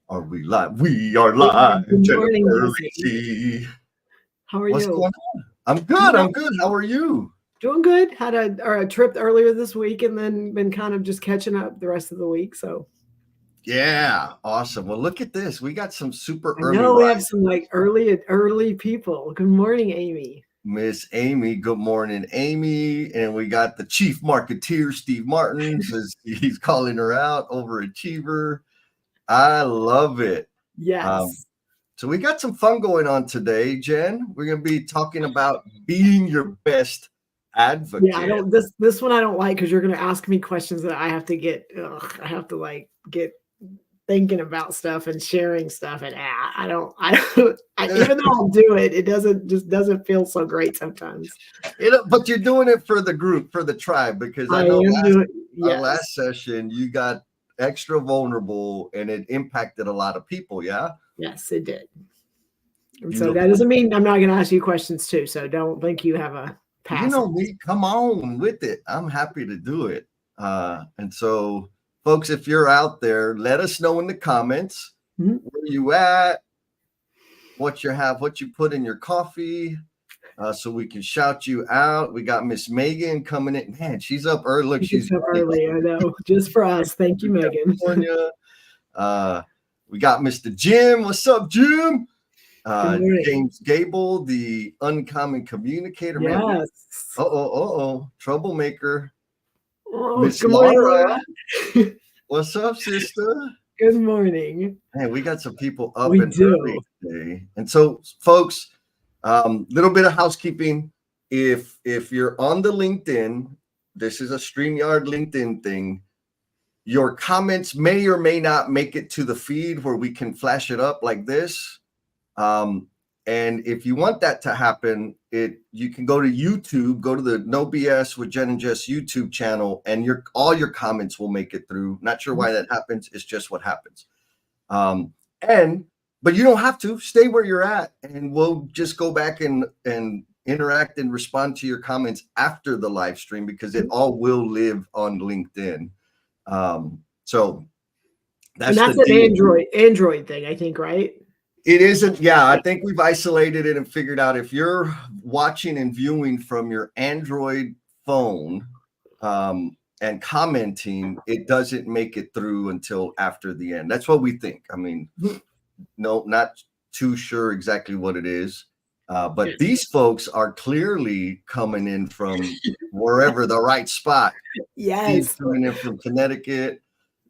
Are we live? We are live. Good morning, Jennifer Jesse. Lacey. How are What's you? going on? I'm good. I'm good. How are you? Doing good. Had a trip earlier this week and then been kind of just catching up the rest of the week. So Yeah, awesome. Well, look at this. We got some super I early know we have rise. some like early people. Good morning, Amy. Miss Amy. Good morning, Amy. And we got the chief marketeer, Steve Martin, says he's calling her out, overachiever. I love it. Yes. So we got some fun going on today, Jen. We're going to be talking about being your best advocate. Yeah, I don't this one I don't like because you're gonna ask me questions that I have to I have to like get thinking about stuff and sharing stuff and even though I'll do it, it doesn't feel so great sometimes. But you're doing it for the group, for the tribe, because I know our last session you got extra vulnerable and it impacted a lot of people. Yeah. Yes, it did. And so that doesn't mean I'm not going to ask you questions too. So don't think you have a pass. You know me, come on with it. I'm happy to do it. And so, folks, if you're out there, let us know in the comments where you at, what you put in your coffee, so we can shout you out. We got Miss Megan coming in. Man, she's up early. Look, she's up early. I know, just for us. Thank you, Megan. We got Mr. Jim. What's up, Jim? James Gable, the uncommon communicator. Yes. Man, troublemaker. Miss Laura. What's up, sister? Good morning. Man, we got some people up and early today. And so, folks, little bit of housekeeping. If you're on the LinkedIn, this is a StreamYard LinkedIn thing. Your comments may or may not make it to the feed where we can flash it up like this. And if you want that to happen, you can go to YouTube, go to the No BS with Jen and Jess YouTube channel, and all your comments will make it through. Not sure why that happens. It's just what happens. But you don't have to stay where you're at, and we'll just go back and interact and respond to your comments after the live stream because it all will live on LinkedIn. So that's an Android thing, I think, right? It isn't. Yeah, I think we've isolated it and figured out if you're watching and viewing from your Android phone and commenting, it doesn't make it through until after the end. That's what we think. I mean, no, not too sure exactly what it is. But these folks are clearly coming in from wherever the right spot. Yes. Steve's coming in from Connecticut.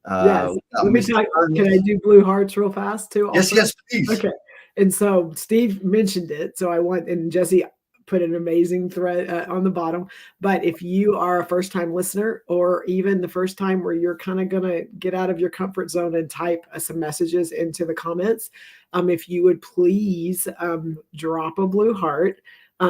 Yes. Let me talk. Can I do blue hearts real fast too? Also? Yes, please. Okay. And so Steve mentioned it. So and Jesse put an amazing thread on the bottom. But if you are a first-time listener, or even the first time where you're kind of going to get out of your comfort zone and type some messages into the comments, if you would please drop a blue heart.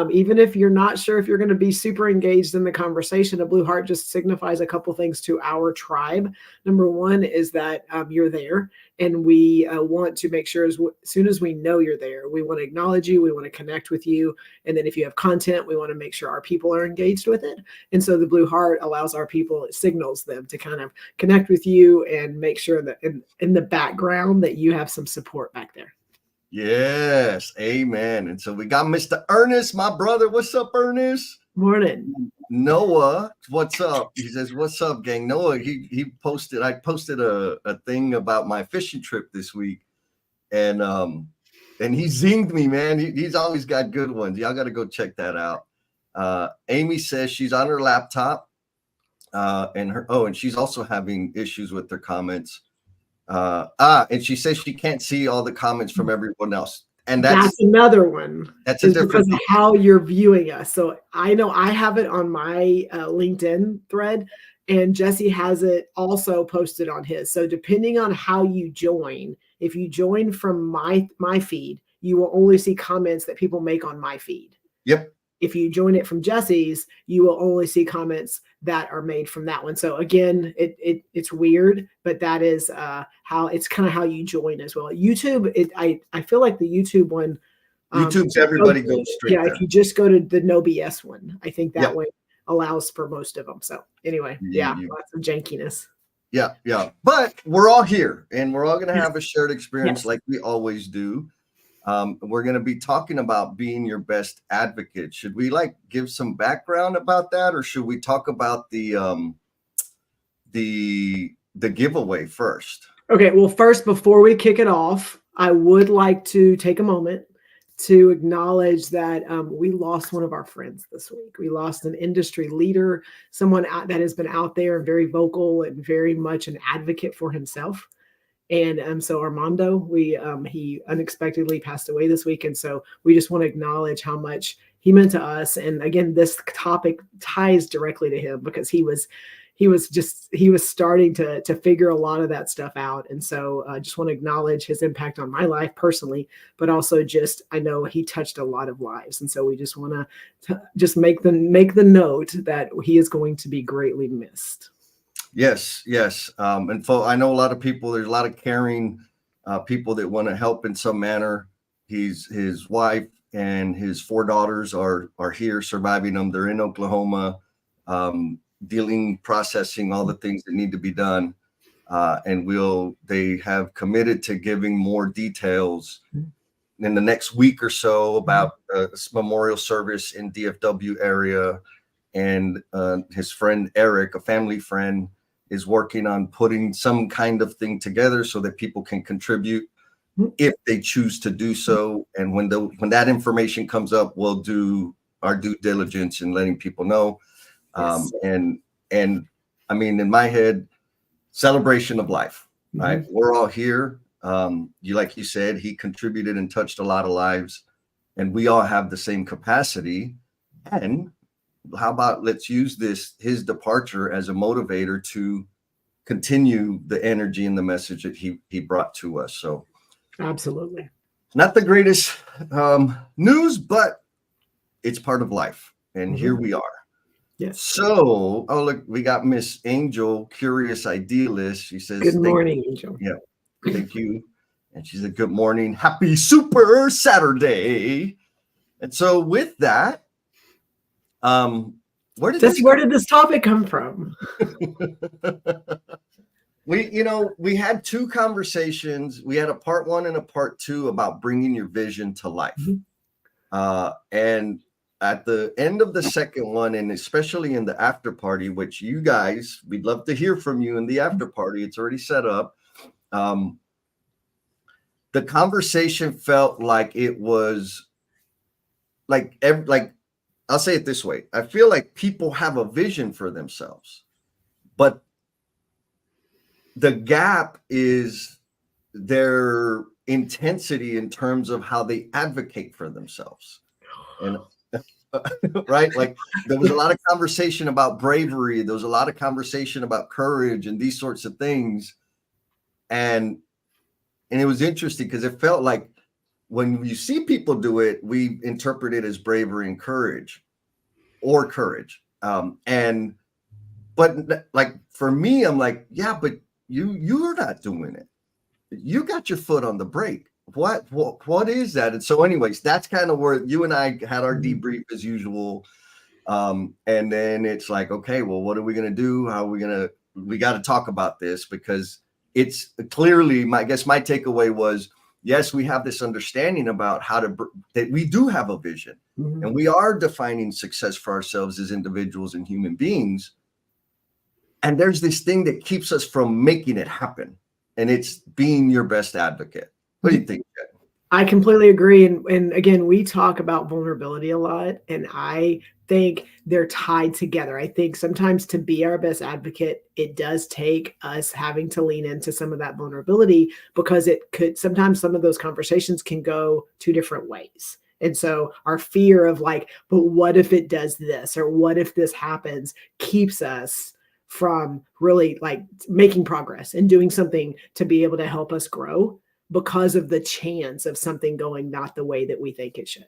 Even if you're not sure if you're going to be super engaged in the conversation, a blue heart just signifies a couple things to our tribe. Number one is that you're there, and we want to make sure as soon as we know you're there, we want to acknowledge you, we want to connect with you, and then if you have content, we want to make sure our people are engaged with it. And so the blue heart allows our people, it signals them to kind of connect with you and make sure that in the background that you have some support back there. Yes, amen. And so we got Mr. Ernest, my brother. What's up, Ernest? Morning. Noah, what's up? He says, "What's up, gang?" Noah, I posted a thing about my fishing trip this week, and he zinged me, man. He's always got good ones. Y'all got to go check that out. Amy says she's on her laptop, and she's also having issues with her comments. And she says she can't see all the comments from everyone else, and that's another one. That's a different because of how you're viewing us. So I know I have it on my LinkedIn thread, and Jesse has it also posted on his. So depending on how you join, if you join from my feed, you will only see comments that people make on my feed. Yep. If you join it from Jesse's, you will only see comments that are made from that one. So again, it's weird, but that is how it's kind of how you join as well. YouTube, I feel like the YouTube one. YouTube's everybody goes straight. Yeah, there. If you just go to the No BS one, I think that way allows for most of them. So anyway, lots of jankiness. Yeah. But we're all here, and we're all going to have a shared experience, yes, like we always do. We're going to be talking about being your best advocate. Should we like give some background about that, or should we talk about the giveaway first? Okay, well, first, before we kick it off, I would like to take a moment to acknowledge that we lost one of our friends this week. We lost an industry leader, someone that has been out there and very vocal and very much an advocate for himself. And so Armando, he unexpectedly passed away this week, and so we just want to acknowledge how much he meant to us. And again, this topic ties directly to him because he was starting to figure a lot of that stuff out. And so I just want to acknowledge his impact on my life personally, but also just I know he touched a lot of lives, and so we just want to just make the note that he is going to be greatly missed. Yes. And I know a lot of people, there's a lot of caring people that want to help in some manner. His wife and his 4 daughters are here surviving them. They're in Oklahoma, processing all the things that need to be done. And they have committed to giving more details in the next week or so about this memorial service in DFW area. And his friend Eric, a family friend, is working on putting some kind of thing together so that people can contribute if they choose to do so. And when that information comes up, we'll do our due diligence in letting people know. Yes. And I mean, in my head, celebration of life, right? We're all here. Like you said, he contributed and touched a lot of lives, and we all have the same capacity. And how about let's use his departure as a motivator to continue the energy and the message that he brought to us. So absolutely not the greatest news, but it's part of life. And here we are. Yes. So, look, we got Miss Angel, Curious Idealist. She says, good morning, Angel. Yeah, thank you. And she said, good morning. Happy Super Saturday. And so with that, where did this topic come from? We had 2 conversations. We had a part 1 and a part 2 about bringing your vision to life. And at the end of the second one, and especially in the after party, which you guys, we'd love to hear from you in the after party. It's already set up. The conversation felt like it was like I'll say it this way. I feel like people have a vision for themselves, but the gap is their intensity in terms of how they advocate for themselves. And right, like there was a lot of conversation about bravery. There was a lot of conversation about courage and these sorts of things. And it was interesting because it felt like when you see people do it, we interpret it as bravery and courage. But like for me, I'm like, yeah, but you're not doing it. You got your foot on the brake. What is that? And so anyways, that's kind of where you and I had our debrief as usual. And then it's like, okay, well, what are we going to do? We got to talk about this because it's clearly my takeaway was, yes, we have this understanding about that we do have a vision and we are defining success for ourselves as individuals and human beings. And there's this thing that keeps us from making it happen. And it's being your best advocate. What do you think, Jen? I completely agree. And again, we talk about vulnerability a lot, and I think they're tied together. I think sometimes to be our best advocate, it does take us having to lean into some of that vulnerability because sometimes some of those conversations can go 2 different ways. And so our fear of like, but what if it does this, or what if this happens, keeps us from really like making progress and doing something to be able to help us grow because of the chance of something going not the way that we think it should.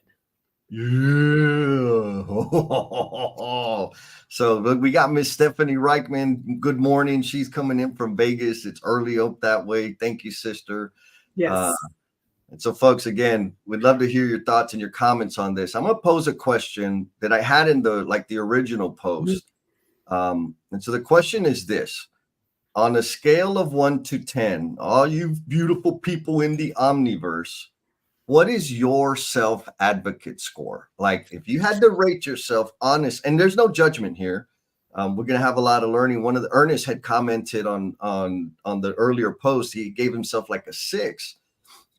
Yeah. So look, we got Miss Stephanie Reichman. Good morning. She's coming in from Vegas. It's early up that way. Thank you, sister. Yes. And so, folks, again, we'd love to hear your thoughts and your comments on this. I'm going to pose a question that I had in the original post. And so the question is this: on a scale of 1 to 10, all you beautiful people in the Omniverse, what is your self-advocate score? Like, if you had to rate yourself honest, and there's no judgment here. We're going to have a lot of learning. One of the Ernest had commented on the earlier post. He gave himself like a 6,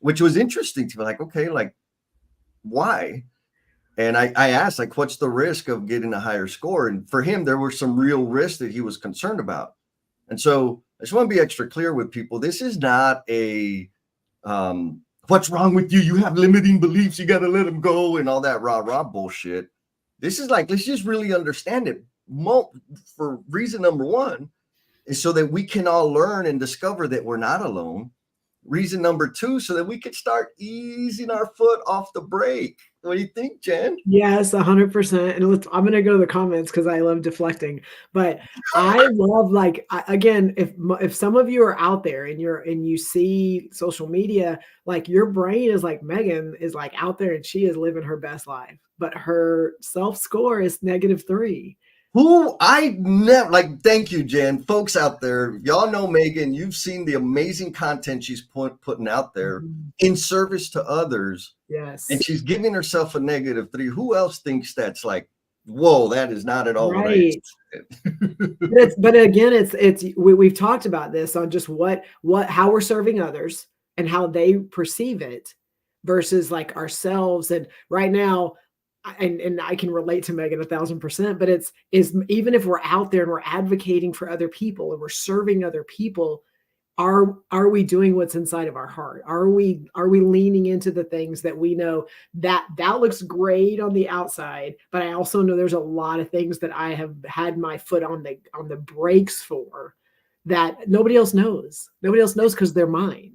which was interesting to me. Like, okay, like, why? And I asked, like, what's the risk of getting a higher score? And for him, there were some real risks that he was concerned about. And so I just want to be extra clear with people. This is not a what's wrong with you? You have limiting beliefs. You got to let them go and all that rah bullshit. This is like, let's just really understand it. For reason number one is so that we can all learn and discover that we're not alone. Reason number two, so that we can start easing our foot off the brake. What do you think, Jen? Yes, 100%. And I'm going to go to the comments because I love deflecting. But I love, like, again, if some of you are out there and you see social media, like, your brain is like, Megan is like out there and she is living her best life, but her self score is -3. Who I never like. Thank you, Jen. Folks out there, y'all know Megan. You've seen the amazing content she's putting out there in service to others. Yes. And she's giving herself a -3. Who else thinks that's like, whoa, that is not at all right? But again, we've talked about this on just how we're serving others and how they perceive it versus like ourselves. And right now, and I can relate to Megan 1,000%, but is even if we're out there and we're advocating for other people and we're serving other people, are we doing what's inside of our heart? Are we leaning into the things that we know that looks great on the outside, but I also know there's a lot of things that I have had my foot on the brakes for that nobody else knows. Nobody else knows because they're mine.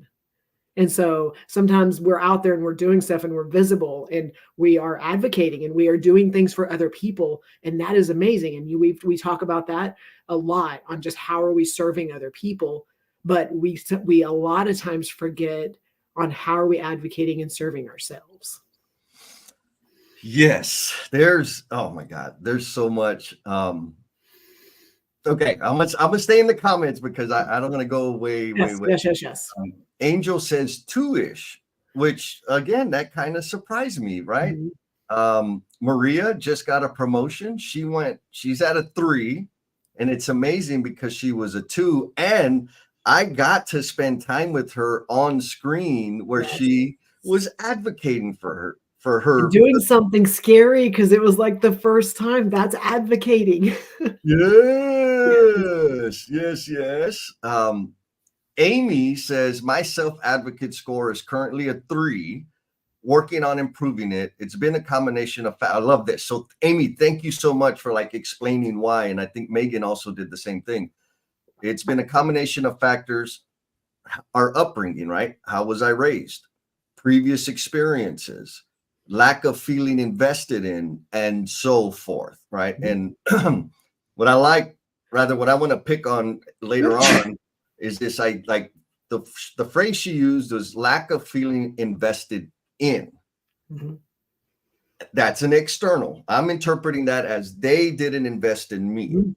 And so sometimes we're out there and we're doing stuff and we're visible and we are advocating and we are doing things for other people. And that is amazing. And we talk about that a lot on just how are we serving other people. But we a lot of times forget on how are we advocating and serving ourselves. Yes, oh my God, there's so much. Okay, I'm gonna stay in the comments because I don't want to go way. Yes. Angel says 2-ish, which again, that kind of surprised me, right? Mm-hmm. Maria just got a promotion. She's at a 3, and it's amazing because she was a 2, and I got to spend time with her on screen where she was advocating for her doing something scary because it was like the first time. That's advocating. Yes. Amy says my self-advocate score is currently a 3, working on improving it. It's been a combination of I love this. So Amy, thank you so much for like explaining why. And I think Megan also did the same thing. It's been a combination of factors. Our upbringing, right? How was I raised? Previous experiences, lack of feeling invested in, and so forth, right? And what I want to pick on later on is this. I like the phrase she used was lack of feeling invested in. Mm-hmm. That's an external. I'm interpreting that as they didn't invest in me. Mm-hmm.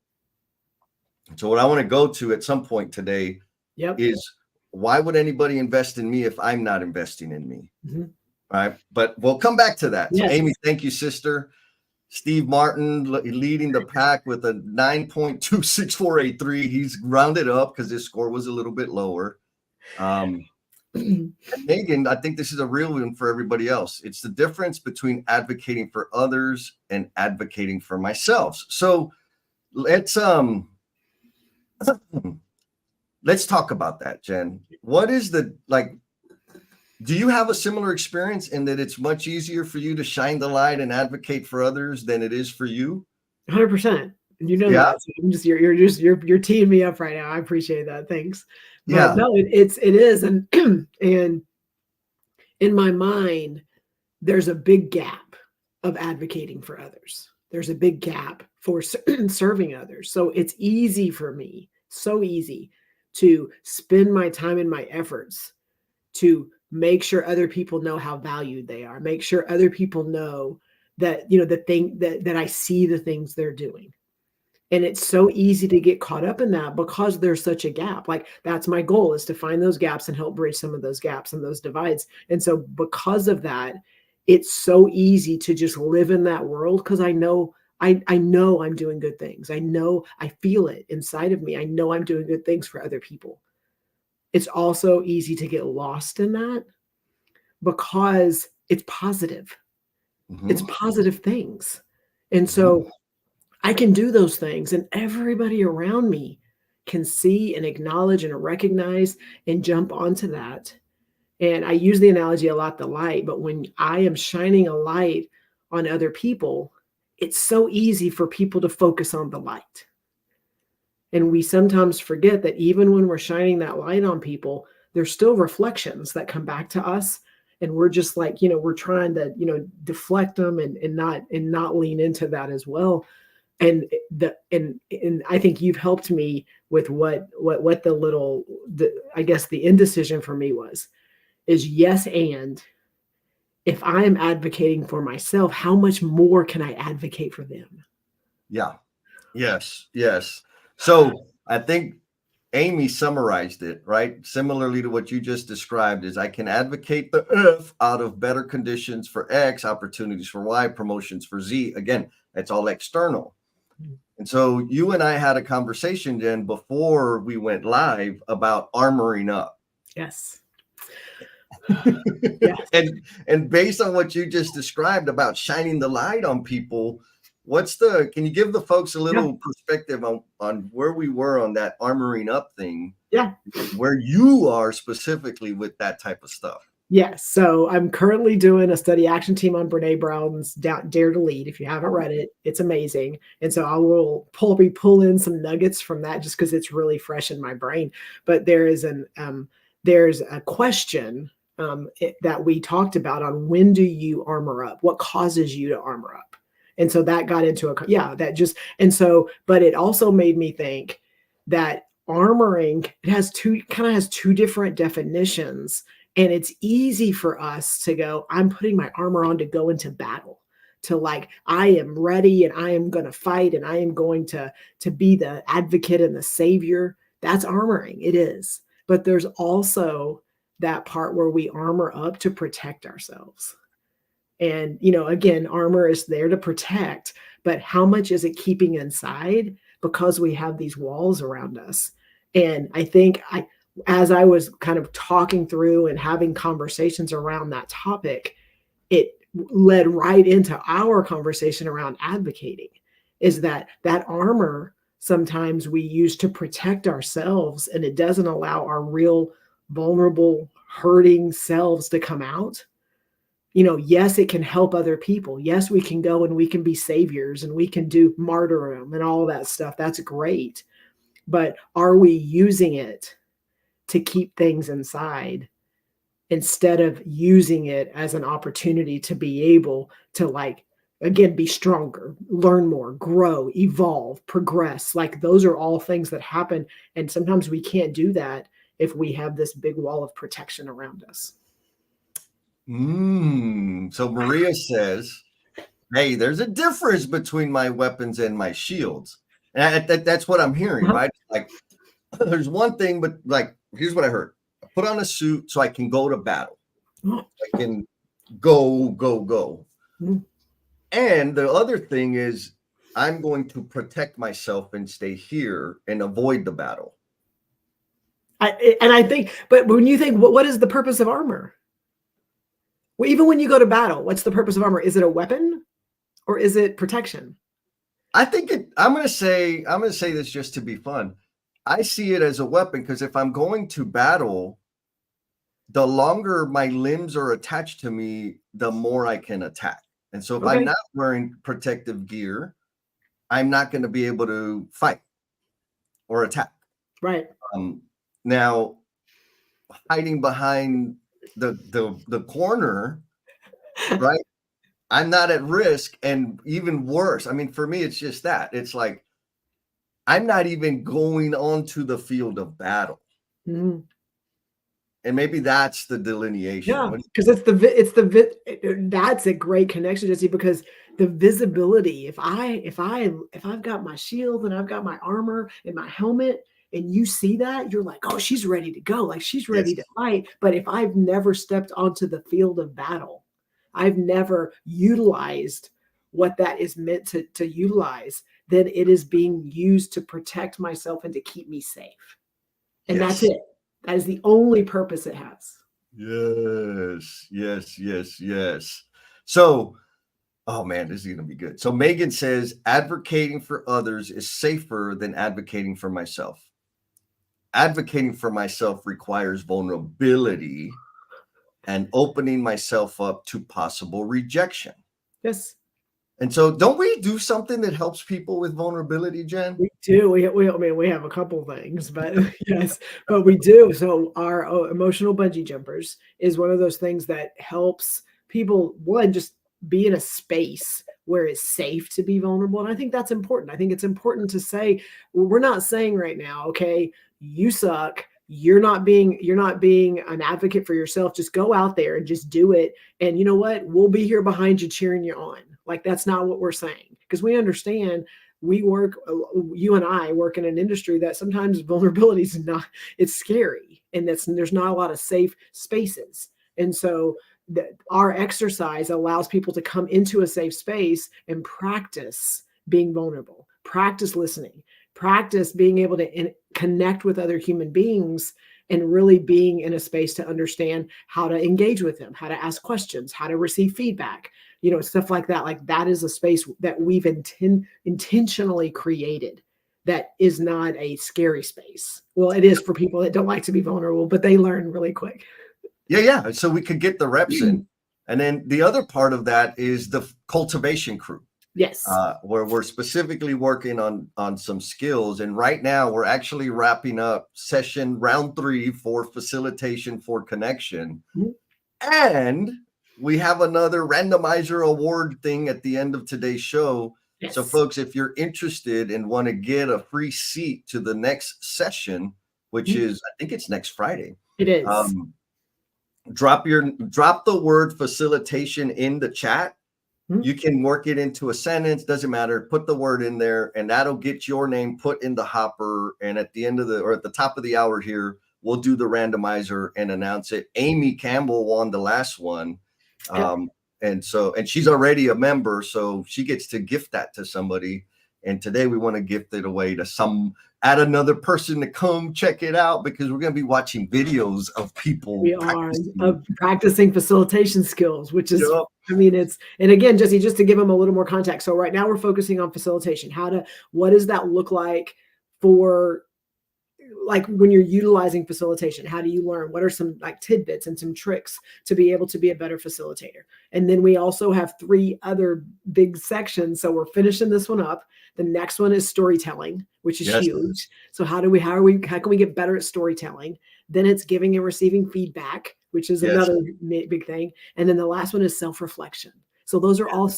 So what I want to go to at some point today is why would anybody invest in me if I'm not investing in me? Mm-hmm. Right. But we'll come back to that. Yes. So Amy, thank you, sister. Steve Martin leading the pack with a 9.26483. He's rounded up because his score was a little bit lower. Megan, I think this is a real one for everybody else. It's the difference between advocating for others and advocating for myself. So let's talk about that, Jen. What is do you have a similar experience in that it's much easier for you to shine the light and advocate for others than it is for you? 100%. You know that. So you're teeing me up right now. I appreciate that. Thanks. But no, it is. And in my mind, there's a big gap of advocating for others. There's a big gap for serving others. So it's easy for me, so easy to spend my time and my efforts to make sure other people know how valued they are, make sure other people know that, that I see the things they're doing. And it's so easy to get caught up in that because there's such a gap. Like that's my goal, is to find those gaps and help bridge some of those gaps and those divides. And so because of that, it's so easy to just live in that world because I know I'm doing good things. I know I feel it inside of me. I know I'm doing good things for other people. It's also easy to get lost in that because it's positive. It's positive things. And so I can do those things, and everybody around me can see and acknowledge and recognize and jump onto that. And I use the analogy a lot, the light, but when I am shining a light on other people, it's so easy for people to focus on the light. And we sometimes forget that even when we're shining that light on people, there's still reflections that come back to us. And we're just like, we're trying to, deflect them and not lean into that as well. And I think you've helped me with what I guess the indecision for me is yes. And if I am advocating for myself, how much more can I advocate for them? Yeah. Yes. Yes. So I think Amy summarized it, right? Similarly to what you just described, is I can advocate the F out of better conditions for X, opportunities for Y, promotions for Z. Again, that's all external. And so you and I had a conversation, Jen, before we went live about armoring up. Yes. Yes. And based on what you just described about shining the light on people, can you give the folks a little perspective on where we were on that armoring up thing? Yeah. Where you are specifically with that type of stuff. Yes. So I'm currently doing a study action team on Brene Brown's Dare to Lead. If you haven't read it, it's amazing. And so I will pull in some nuggets from that just because it's really fresh in my brain. But there's a question that we talked about on when do you armor up? What causes you to armor up? And so that got into but it also made me think that armoring, it has two different definitions. And it's easy for us to go, I'm putting my armor on to go into battle, to like, I am ready and I am going to fight and I am going to be the advocate and the savior. That's armoring. It is. But there's also that part where we armor up to protect ourselves. And, again, armor is there to protect, but how much is it keeping inside because we have these walls around us? And I think as I was kind of talking through and having conversations around that topic, it led right into our conversation around advocating, is that armor sometimes we use to protect ourselves, and it doesn't allow our real vulnerable, hurting selves to come out. Yes, it can help other people. Yes, we can go and we can be saviors and we can do martyrdom and all that stuff. That's great. But are we using it to keep things inside instead of using it as an opportunity to be able to, like, again, be stronger, learn more, grow, evolve, progress? Like, those are all things that happen. And sometimes we can't do that if we have this big wall of protection around us. So Maria says, hey, there's a difference between my weapons and my shields. And that's what I'm hearing, right? Like, there's one thing, but like, here's what I heard. I put on a suit so I can go to battle. I can go. And the other thing is I'm going to protect myself and stay here and avoid the battle. I think, but when you think, what is the purpose of armor? Well, even when you go to battle, what's the purpose of armor? Is it a weapon or is it protection? I think I'm going to say this just to be fun. I see it as a weapon because if I'm going to battle, the longer my limbs are attached to me, the more I can attack. And so if I'm not wearing protective gear, I'm not going to be able to fight or attack. Right. Now, hiding behind the corner, right? I'm not at risk. And even worse, I mean, for me, it's just that. It's like, I'm not even going onto the field of battle. And maybe that's the delineation. Yeah, because that's a great connection, Jesse, because the visibility, if I've got my shield and I've got my armor and my helmet, and you see that, you're like, oh, she's ready to go, like she's ready to fight. But if I've never stepped onto the field of battle, I've never utilized what that is meant to utilize, then it is being used to protect myself and to keep me safe. And that's it. That is the only purpose it has. Yes. So, oh man, this is going to be good. So Megan says, advocating for others is safer than advocating for myself. Advocating for myself requires vulnerability and opening myself up to possible rejection. Yes. And so don't we do something that helps people with vulnerability, Jen? We do. We have a couple things, but yes, but we do. So our emotional bungee jumpers is one of those things that helps people, one, just be in a space where it's safe to be vulnerable. And I think that's important. I think it's important to say, we're not saying right now, okay, you suck. You're not being an advocate for yourself. Just go out there and just do it. And you know what? We'll be here behind you cheering you on. Like, that's not what we're saying, because we understand you and I work in an industry that sometimes vulnerability is not, it's scary, and there's not a lot of safe spaces. And so our exercise allows people to come into a safe space and practice being vulnerable, practice listening, practice being able to connect with other human beings, and really being in a space to understand how to engage with them, how to ask questions, how to receive feedback, stuff like that. Like, that is a space that we've intentionally created that is not a scary space. Well, it is for people that don't like to be vulnerable, but they learn really quick. Yeah. So we could get the reps in. And then the other part of that is the cultivation crew. Yes. Where we're specifically working on some skills. And right now we're actually wrapping up session round 3 for facilitation for connection. Mm-hmm. And we have another randomizer award thing at the end of today's show. Yes. So folks, if you're interested and want to get a free seat to the next session, which mm-hmm. is, I think it's next Friday. It is. Drop the word facilitation in the chat. Mm-hmm. You can work it into a sentence, doesn't matter. Put the word in there, and that'll get your name put in the hopper. And at the end of at the top of the hour here, we'll do the randomizer and announce it. Amy Campbell won the last one. And she's already a member, so she gets to gift that to somebody. And today we want to gift it away to add another person to come check it out, because we're going to be watching videos of people. We are practicing facilitation skills, which is, yep. I mean, and again, Jesse, just to give them a little more context. So right now we're focusing on facilitation. What does that look like for, like, when you're utilizing facilitation? How do you learn? What are some like tidbits and some tricks to be able to be a better facilitator? And then we also have 3 other big sections. So we're finishing this one up. The next one is storytelling, which is huge. So how can we get better at storytelling? Then it's giving and receiving feedback, which is another big thing. And then the last one is self-reflection. So those are all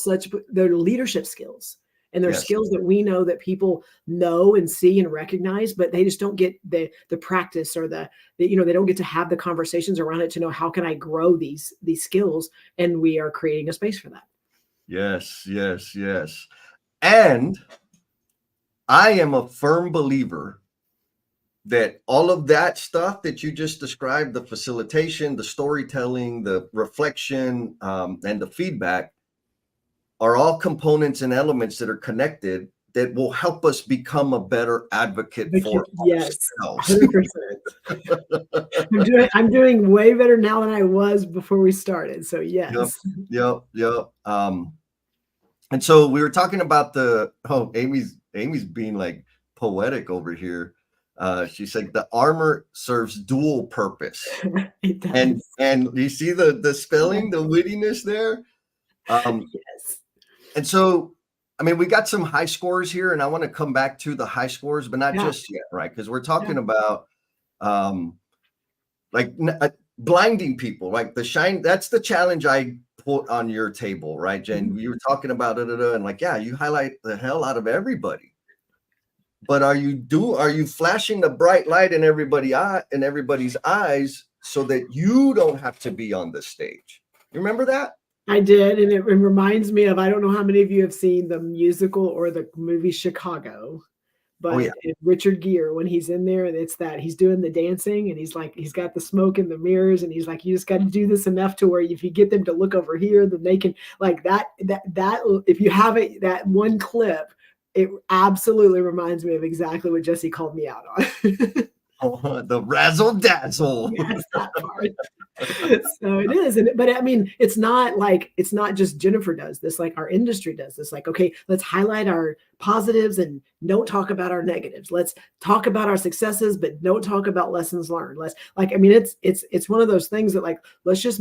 they're leadership skills. And they're skills that we know that people know and see and recognize, but they just don't get the practice, or they don't get to have the conversations around it to know, how can I grow these skills? And we are creating a space for that. Yes. And I am a firm believer that all of that stuff that you just described, the facilitation, the storytelling, the reflection, and the feedback, are all components and elements that are connected that will help us become a better advocate for ourselves. 100%. I'm doing way better now than I was before we started. So yes. Yep. And so we were talking about Amy's being like poetic over here. She said the armor serves dual purpose. It does. And you see the spelling, the wittiness there. Yes. And so, I mean, we got some high scores here, and I want to come back to the high scores, but not just yet, right? Because we're talking about blinding people, like the shine. That's the challenge I put on your table, right, Jen? Mm-hmm. You were talking about it, and like, you highlight the hell out of everybody. But are you flashing the bright light in everybody's eyes so that you don't have to be on the stage. You remember that? I did, and it reminds me of, I don't know how many of you have seen the musical or the movie Chicago, but Richard Gere, when he's in there, and it's that he's doing the dancing, and he's like, he's got the smoke in the mirrors, and he's like, you just got to do this enough to where if you get them to look over here, then they can, like that if you have it, that one clip, it absolutely reminds me of exactly what Jesse called me out on. Oh, the razzle dazzle. Yes, that part. So it is. But I mean, it's not just Jennifer does this, like our industry does this. Like, okay, let's highlight our positives and don't talk about our negatives. Let's talk about our successes, but don't talk about lessons learned. It's one of those things that, like, let's just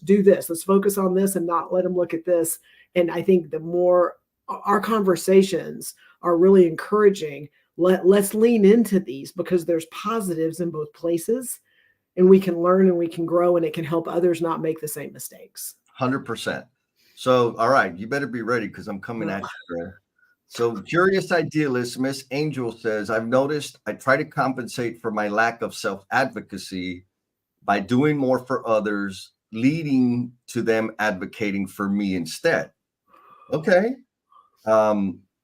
do this. Let's focus on this and not let them look at this. And I think the more our conversations are really encouraging, let's lean into these, because there's positives in both places, and we can learn and we can grow, and it can help others not make the same mistakes. 100%. So, all right, you better be ready, because I'm coming at you, girl. So, Curious Idealist, Miss Angel says, I've noticed I try to compensate for my lack of self-advocacy by doing more for others, leading to them advocating for me instead. Okay.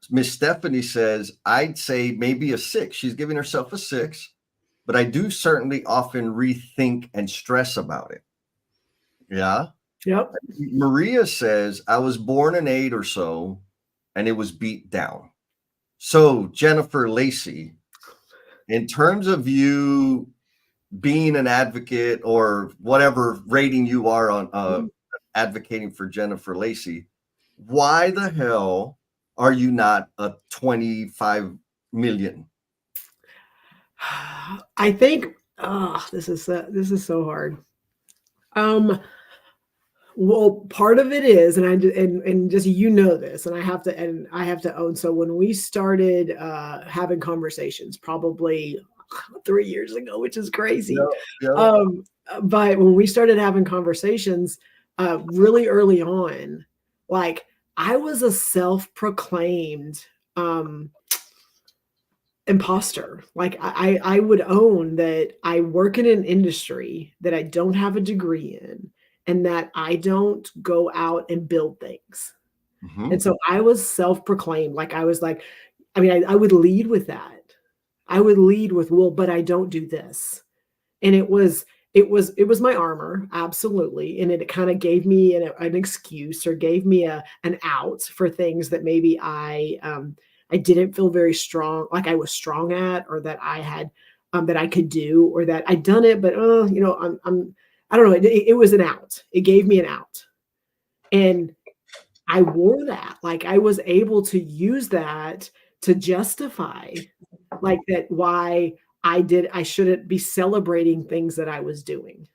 Miss Stephanie says, I'd say maybe a 6. She's giving herself a 6, but I do certainly often rethink and stress about it. Yeah. Yep. Maria says, I was born an 8 or so, and it was beat down. So, Jennifer Lacey, in terms of you being an advocate, or whatever rating you are on advocating for Jennifer Lacey, why the hell are you not a 25 million? I think this is so hard. Well, part of it is, and just, you know this, and I have to own. So when we started having conversations, probably 3 years ago, which is crazy. Yeah. But when we started having conversations, really early on, like, I was a self-proclaimed imposter. Like, I would own that I work in an industry that I don't have a degree in, and that I don't go out and build things. Mm-hmm. And so I was self-proclaimed. Like, I was like, I mean, I would lead with that. I would lead with, well, but I don't do this. And it was my armor, absolutely. And it kind of gave me an excuse, or gave me an out for things that maybe I didn't feel very strong, like I was strong at, or that I had, that I could do, or that I'd done it, but I don't know. It was an out. It gave me an out. And I wore that. Like, I was able to use that to justify, like, that why I shouldn't be celebrating things that I was doing.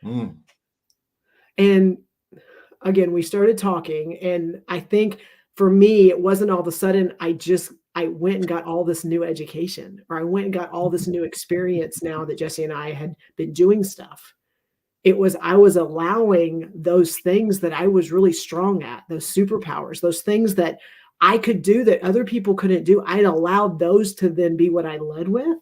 Mm. And again, we started talking, and I think for me, it wasn't all of a sudden I went and got all this new education, or I went and got all this new experience now that Jesse and I had been doing stuff. I was allowing those things that I was really strong at, those superpowers, those things that I could do that other people couldn't do. I'd allowed those to then be what I led with.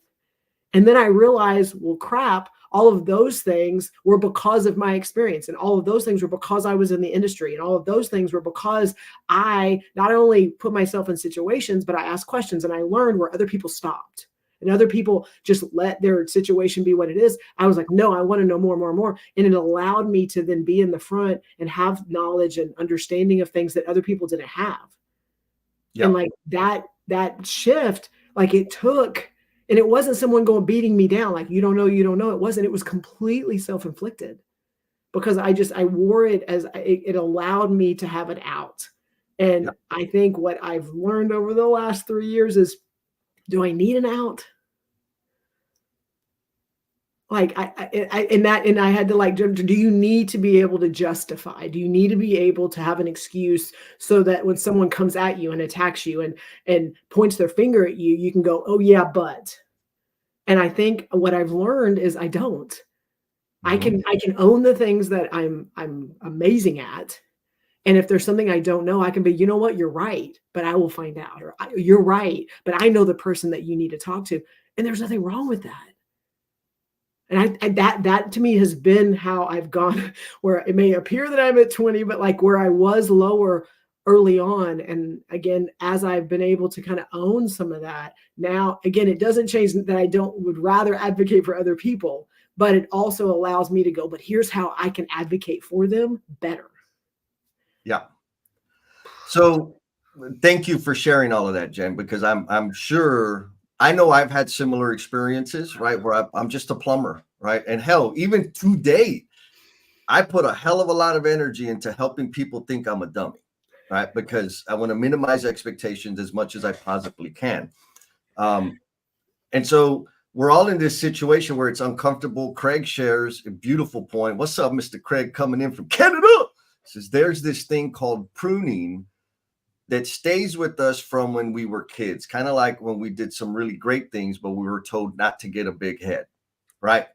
And then I realized, well, crap, all of those things were because of my experience. And all of those things were because I was in the industry. And all of those things were because I not only put myself in situations, but I asked questions, and I learned where other people stopped. And other people just let their situation be what it is. I was like, no, I want to know more. And it allowed me to then be in the front and have knowledge and understanding of things that other people didn't have. Yep. And like that shift, like, it took, and it wasn't someone beating me down, like, you don't know. It wasn't. It was completely self-inflicted, because I wore it as it allowed me to have it out. And yep. I think what I've learned over the last 3 years is, do I need an out? Like, I had to, like, do you need to be able to justify? Do you need to be able to have an excuse, so that when someone comes at you and attacks you and points their finger at you, you can go, oh yeah, but. And I think what I've learned is I don't. Mm-hmm. I can own the things that I'm amazing at. And if there's something I don't know, I can be, you know what, you're right, but I will find out. Or, you're right, but I know the person that you need to talk to. And there's nothing wrong with that. And that to me has been how I've gone, where it may appear that I'm at 20, but like where I was lower early on. And again, as I've been able to kind of own some of that now, again, it doesn't change that I would rather advocate for other people, but it also allows me to go, but here's how I can advocate for them better. Yeah. So thank you for sharing all of that, Jen, because I'm sure, I know I've had similar experiences, right? Where I'm just a plumber, right? And hell, even to date, I put a hell of a lot of energy into helping people think I'm a dummy, right? Because I want to minimize expectations as much as I possibly can. And so we're all in this situation where it's uncomfortable. Craig shares a beautiful point. What's up, Mr. Craig, coming in from Canada? Says there's this thing called pruning that stays with us from when we were kids, kind of like when we did some really great things, but we were told not to get a big head, right?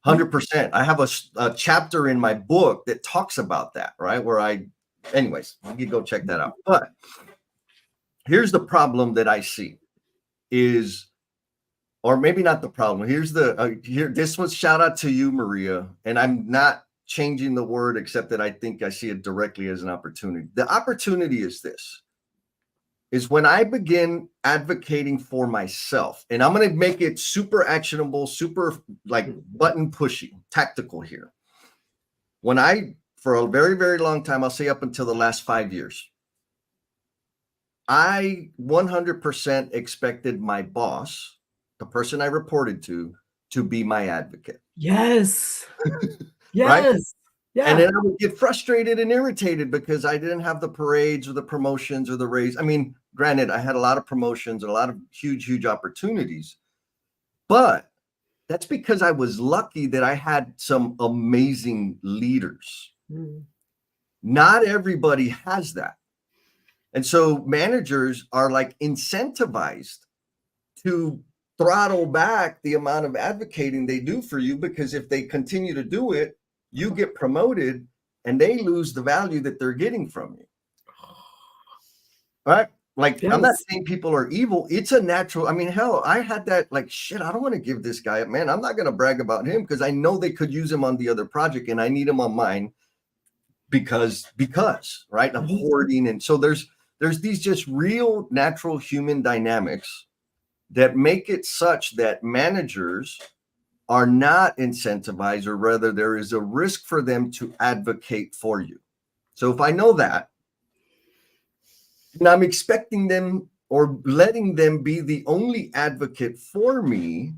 100%. I have a chapter in my book that talks about that, right? Anyways, you can go check that out. But here's the problem that I see is, or maybe not the problem. Here's this was shout out to you, Maria. And I'm not changing the word, except that I think I see it directly as an opportunity. The opportunity is this. Is when I begin advocating for myself, and I'm going to make it super actionable, super like button pushy, tactical here. When for a very, very long time, I'll say up until the last 5 years, I 100% expected my boss, the person I reported to be my advocate. Yes. Yes. Right? Yeah. And then I would get frustrated and irritated because I didn't have the parades or the promotions or the raise. I mean, granted, I had a lot of promotions and a lot of huge, huge opportunities, but that's because I was lucky that I had some amazing leaders. Not everybody has that. And so managers are like incentivized to throttle back the amount of advocating they do for you, because if they continue to do it, you get promoted and they lose the value that they're getting from you. Right? Like, yes. I'm not saying people are evil. It's a natural. I mean, hell, I had that like, shit, I don't want to give this guy, man, I'm not going to brag about him because I know they could use him on the other project and I need him on mine because, right? I'm hoarding. And so there's these just real natural human dynamics that make it such that managers are not incentivized, or rather there is a risk for them to advocate for you. So if I know that, and I'm expecting them or letting them be the only advocate for me,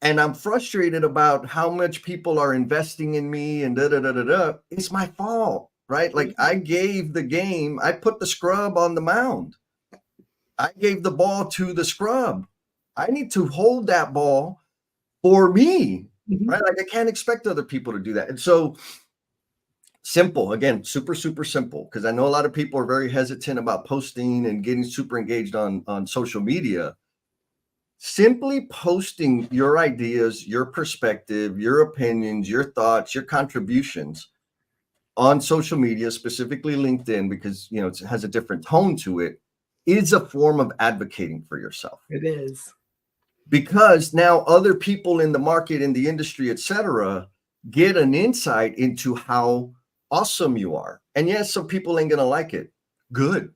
and I'm frustrated about how much people are investing in me and it's my fault, right? Like I gave the game, I put the scrub on the mound. I gave the ball to the scrub. I need to hold that ball for me, right? Like I can't expect other people to do that. And so simple, again, super, super simple, because I know a lot of people are very hesitant about posting and getting super engaged on social media. Simply posting your ideas, your perspective, your opinions, your thoughts, your contributions on social media, specifically LinkedIn, because it has a different tone to it, is a form of advocating for yourself. It is. Because now other people in the market, in the industry, etc., get an insight into how awesome you are. And yes, some people ain't going to like it. Good.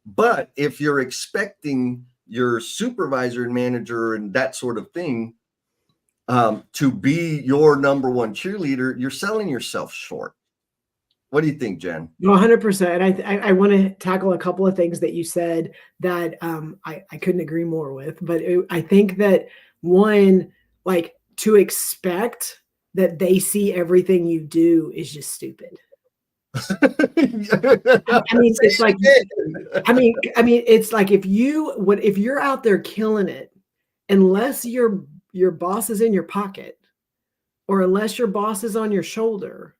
But if you're expecting your supervisor and manager and that sort of thing to be your number one cheerleader, you're selling yourself short. What do you think, Jen? 100%. I want to tackle a couple of things that you said that I couldn't agree more with. But I think that one, like to expect that they see everything you do is just stupid. I mean, it's like, I mean, it's like if you're out there killing it, unless your boss is in your pocket, or unless your boss is on your shoulder,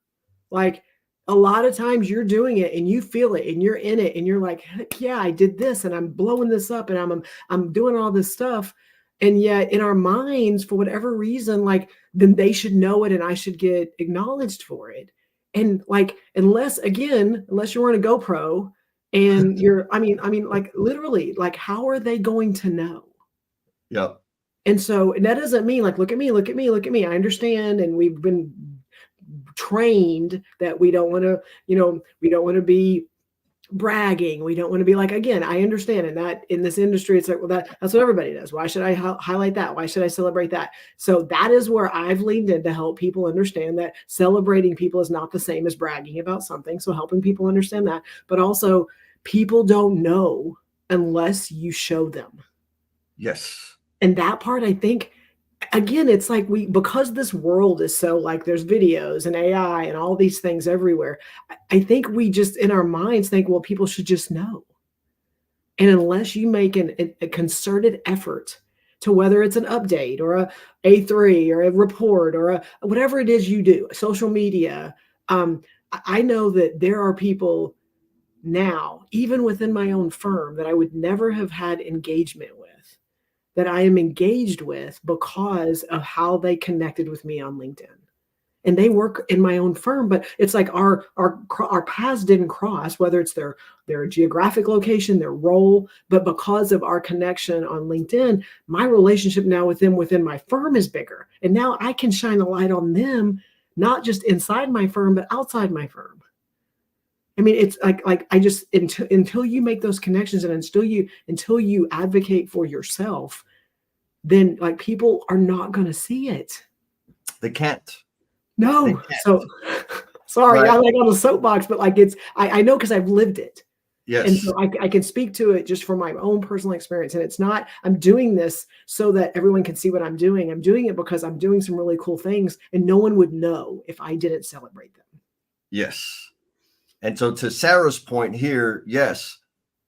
like a lot of times you're doing it and you feel it and you're in it and you're like, heck yeah, I did this and I'm blowing this up and I'm doing all this stuff. And yet in our minds, for whatever reason, like then they should know it and I should get acknowledged for it. And like, unless you're on a GoPro and you're, I mean, like literally, like how are they going to know? Yep. And so that doesn't mean like, look at me, look at me, look at me. I understand. And we've been trained that we don't want to, we don't want to be bragging. We don't want to be like, again, I understand. And that in this industry, it's like, well, that's what everybody does. Why should I highlight that? Why should I celebrate that? So that is where I've leaned in to help people understand that celebrating people is not the same as bragging about something. So helping people understand that, but also people don't know unless you show them. Yes. And that part, I think, again, it's like because this world is so like there's videos and AI and all these things everywhere. I think we just in our minds think, well, people should just know. And unless you make a concerted effort to whether it's an update or a A3 or a report or whatever it is you do, social media, I know that there are people now, even within my own firm, that I would never have had engagement with, that I am engaged with because of how they connected with me on LinkedIn. And they work in my own firm, but it's like our paths didn't cross, whether it's their geographic location, their role, but because of our connection on LinkedIn, my relationship now with them within my firm is bigger. And now I can shine a light on them, not just inside my firm, but outside my firm. I mean, it's like I just until you make those connections and until you advocate for yourself, then like people are not going to see it. They can't. No. They can't. So sorry, Right. I'm like on the soapbox, but like I know because I've lived it. Yes. And so I can speak to it just from my own personal experience. And it's not, I'm doing this so that everyone can see what I'm doing. I'm doing it because I'm doing some really cool things and no one would know if I didn't celebrate them. Yes. And so to Sarah's point here, yes,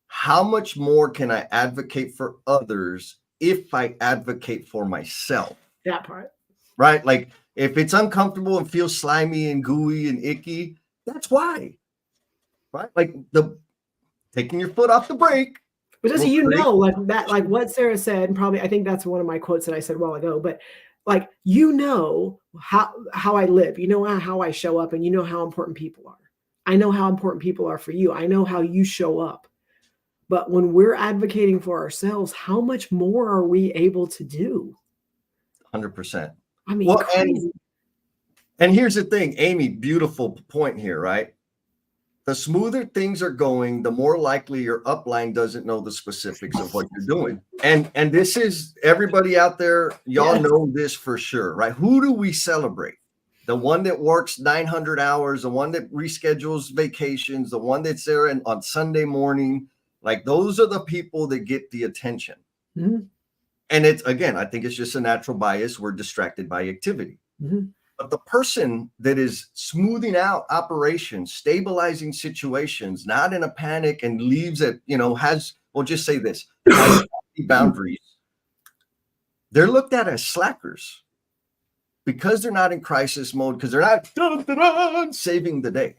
how much more can I advocate for others if I advocate for myself? That part. Right? Like if it's uncomfortable and feels slimy and gooey and icky, that's why. Right? Like taking your foot off the brake. But just like that, like what Sarah said, and probably I think that's one of my quotes that I said a while ago, but like how I live, how I show up, and how important people are. I know how important people are for you. I know how you show up. But when we're advocating for ourselves, how much more are we able to do? 100%. I mean, crazy. And here's the thing, Amy, beautiful point here, right? The smoother things are going, the more likely your upline doesn't know the specifics of what you're doing. And this is everybody out there, y'all know this for sure, right? Who do we celebrate? The one that works 900 hours, the one that reschedules vacations, the one that's there on Sunday morning. Like those are the people that get the attention. Mm-hmm. And it's, again, I think it's just a natural bias. We're distracted by activity. Mm-hmm. But the person that is smoothing out operations, stabilizing situations, not in a panic and leaves it, we'll just say this, has boundaries. They're looked at as slackers. Because they're not in crisis mode, because they're not saving the day.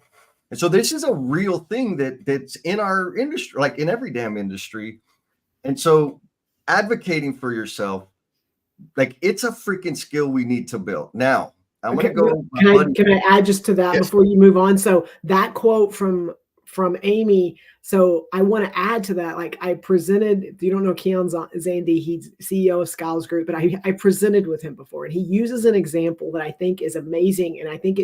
And so this is a real thing that's in our industry, like in every damn industry. And so advocating for yourself, like it's a freaking skill we need to build. Now, I'm going to go. Can I add just to that before you move on? So that quote from Amy. So I want to add to that. Like I presented, if you don't know Keon Zandi, he's CEO of Skiles Group, but I presented with him before, and he uses an example that I think is amazing. And I think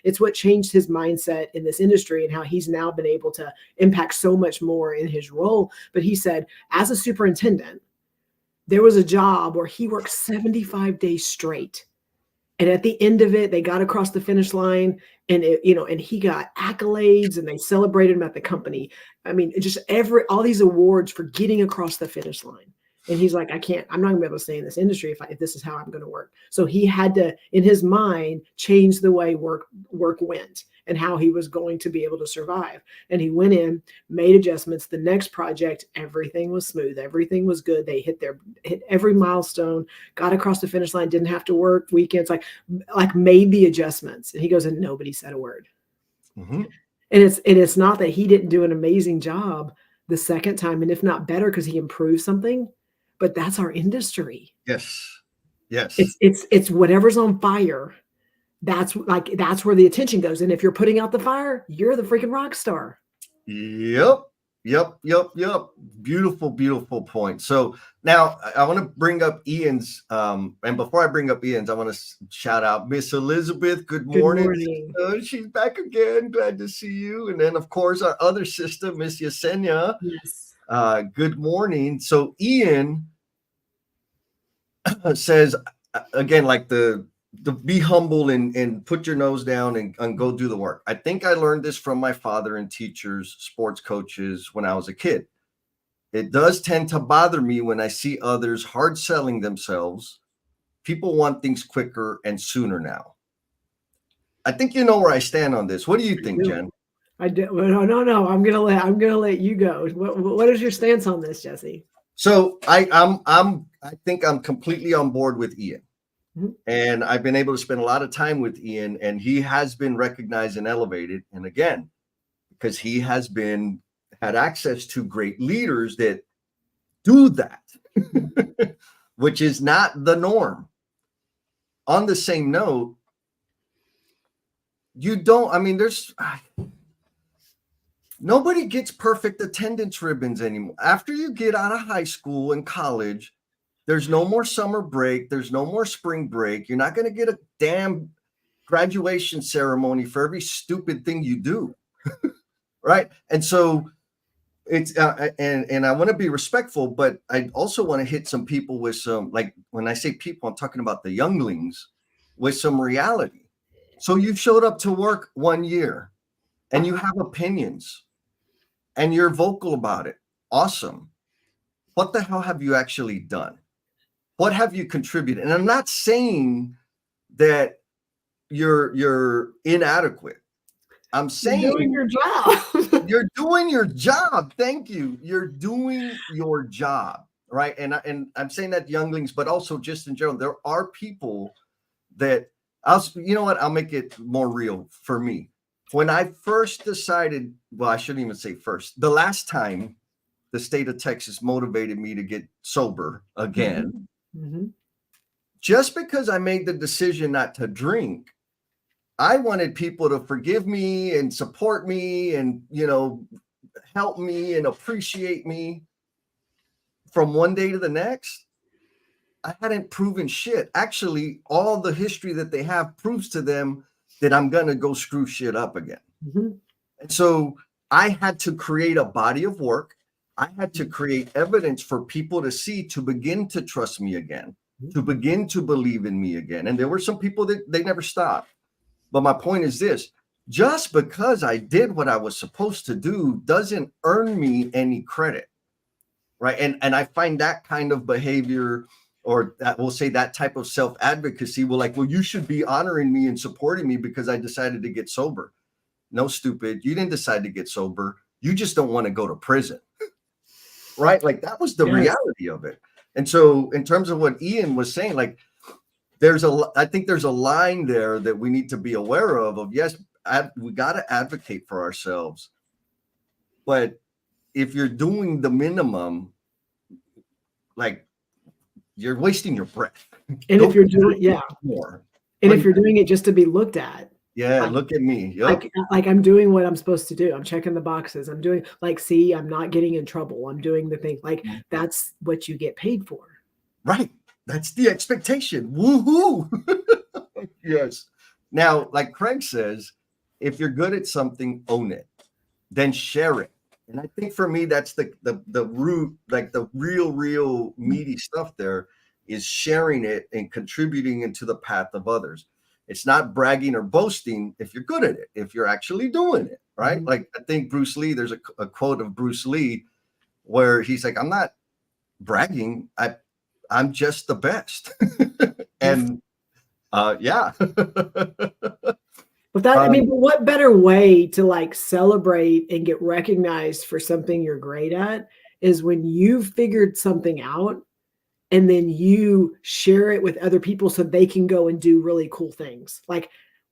it's what changed his mindset in this industry and how he's now been able to impact so much more in his role. But he said, as a superintendent, there was a job where he worked 75 days straight. And at the end of it, they got across the finish line and and he got accolades and they celebrated him at the company. I mean, just all these awards for getting across the finish line. And he's like, I'm not gonna be able to stay in this industry if this is how I'm going to work. So he had to, in his mind, change the way work went and how he was going to be able to survive. And he went in, made adjustments. The next project, everything was smooth. Everything was good. They hit every milestone, got across the finish line, didn't have to work weekends, like made the adjustments. And he goes, and nobody said a word. Mm-hmm. And it's not that he didn't do an amazing job the second time, and if not better, because he improved something. But that's our industry. Yes. Yes. It's whatever's on fire. That's where the attention goes. And if you're putting out the fire, you're the freaking rock star. Yep. Yep. Beautiful, beautiful point. So now I want to bring up Ian's, and before I bring up Ian's, I want to shout out Miss Elizabeth. Good morning. She's back again. Glad to see you. And then, of course, our other sister, Miss Yesenia. Yes. Good morning. So Ian says, again, like the be humble and put your nose down and go do the work. I think I learned this from my father and teachers, sports coaches when I was a kid. It does tend to bother me when I see others hard selling themselves. People want things quicker and sooner now. I think you know where I stand on this. What do you think, Jen? I do. No. I'm gonna let you go. What is your stance on this, Jesse? So I think I'm completely on board with Ian. Mm-hmm. And I've been able to spend a lot of time with Ian, and he has been recognized and elevated. And again, because he has had access to great leaders that do that, which is not the norm. On the same note, nobody gets perfect attendance ribbons anymore. After you get out of high school and college, there's no more summer break. There's no more spring break. You're not going to get a damn graduation ceremony for every stupid thing you do. Right. And so it's and I want to be respectful, but I also want to hit some people with some, like when I say people, I'm talking about the younglings with some reality. So you showed up to work 1 year and you have opinions and you're vocal about it. Awesome. What the hell have you actually done? What have you contributed? And I'm not saying that you're inadequate. I'm saying you're doing your job. You're doing your job. Thank you. You're doing your job, right? And I'm saying that younglings, but also just in general, there are people that you know what? I'll make it more real for me. When I first decided, well, I shouldn't even say first, the last time the state of Texas motivated me to get sober again, just because I made the decision not to drink, I wanted people to forgive me and support me and, help me and appreciate me. From one day to the next, I hadn't proven shit. Actually, all the history that they have proves to them that I'm going to go screw shit up again. And so I had to create a body of work. I had to create evidence for people to see, to begin to trust me again, to begin to believe in me again. And there were some people that they never stopped. But my point is this: just because I did what I was supposed to do doesn't earn me any credit, right? And I find that kind of behavior, or that, we'll say that type of self-advocacy, well, you should be honoring me and supporting me because I decided to get sober. No, stupid. You didn't decide to get sober. You just don't want to go to prison, right? Like that was the reality of it. And so in terms of what Ian was saying, I think there's a line there that we need to be aware of yes, we got to advocate for ourselves. But if you're doing the minimum, you're wasting your breath. And if you're doing, more. And if you're doing it just to be looked at. Yeah, look at me. Yep. Like I'm doing what I'm supposed to do. I'm checking the boxes. I'm doing see, I'm not getting in trouble. I'm doing the thing. That's what you get paid for. Right. That's the expectation. Woohoo. Yes. Now, like Craig says, if you're good at something, own it, then share it. And I think for me, that's the root, the real meaty stuff there is sharing it and contributing into the path of others. It's not bragging or boasting if you're good at it, if you're actually doing it, right? Like I think Bruce Lee, there's a quote of Bruce Lee where he's like, I'm not bragging. I'm just the best. And yeah. But what better way to celebrate and get recognized for something you're great at is when you've figured something out and then you share it with other people so they can go and do really cool things.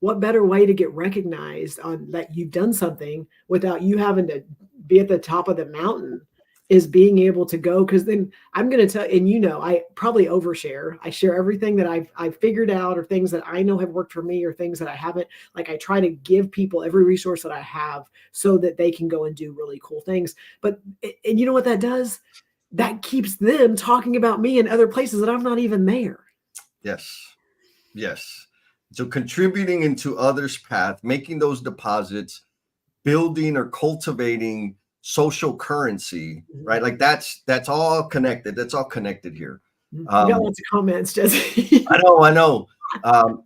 What better way to get recognized on that you've done something without you having to be at the top of the mountain is being able to go, because then I'm going to tell, and I probably overshare. I share everything that I've figured out, or things that I know have worked for me, or things that I haven't. Like, I try to give people every resource that I have so that they can go and do really cool things. But, and you know what that does? That keeps them talking about me in other places that I'm not even there. Yes. So contributing into others' path, making those deposits, building or cultivating social currency, right? Like that's all connected. That's all connected here. We got lots of comments, Jesse. I know.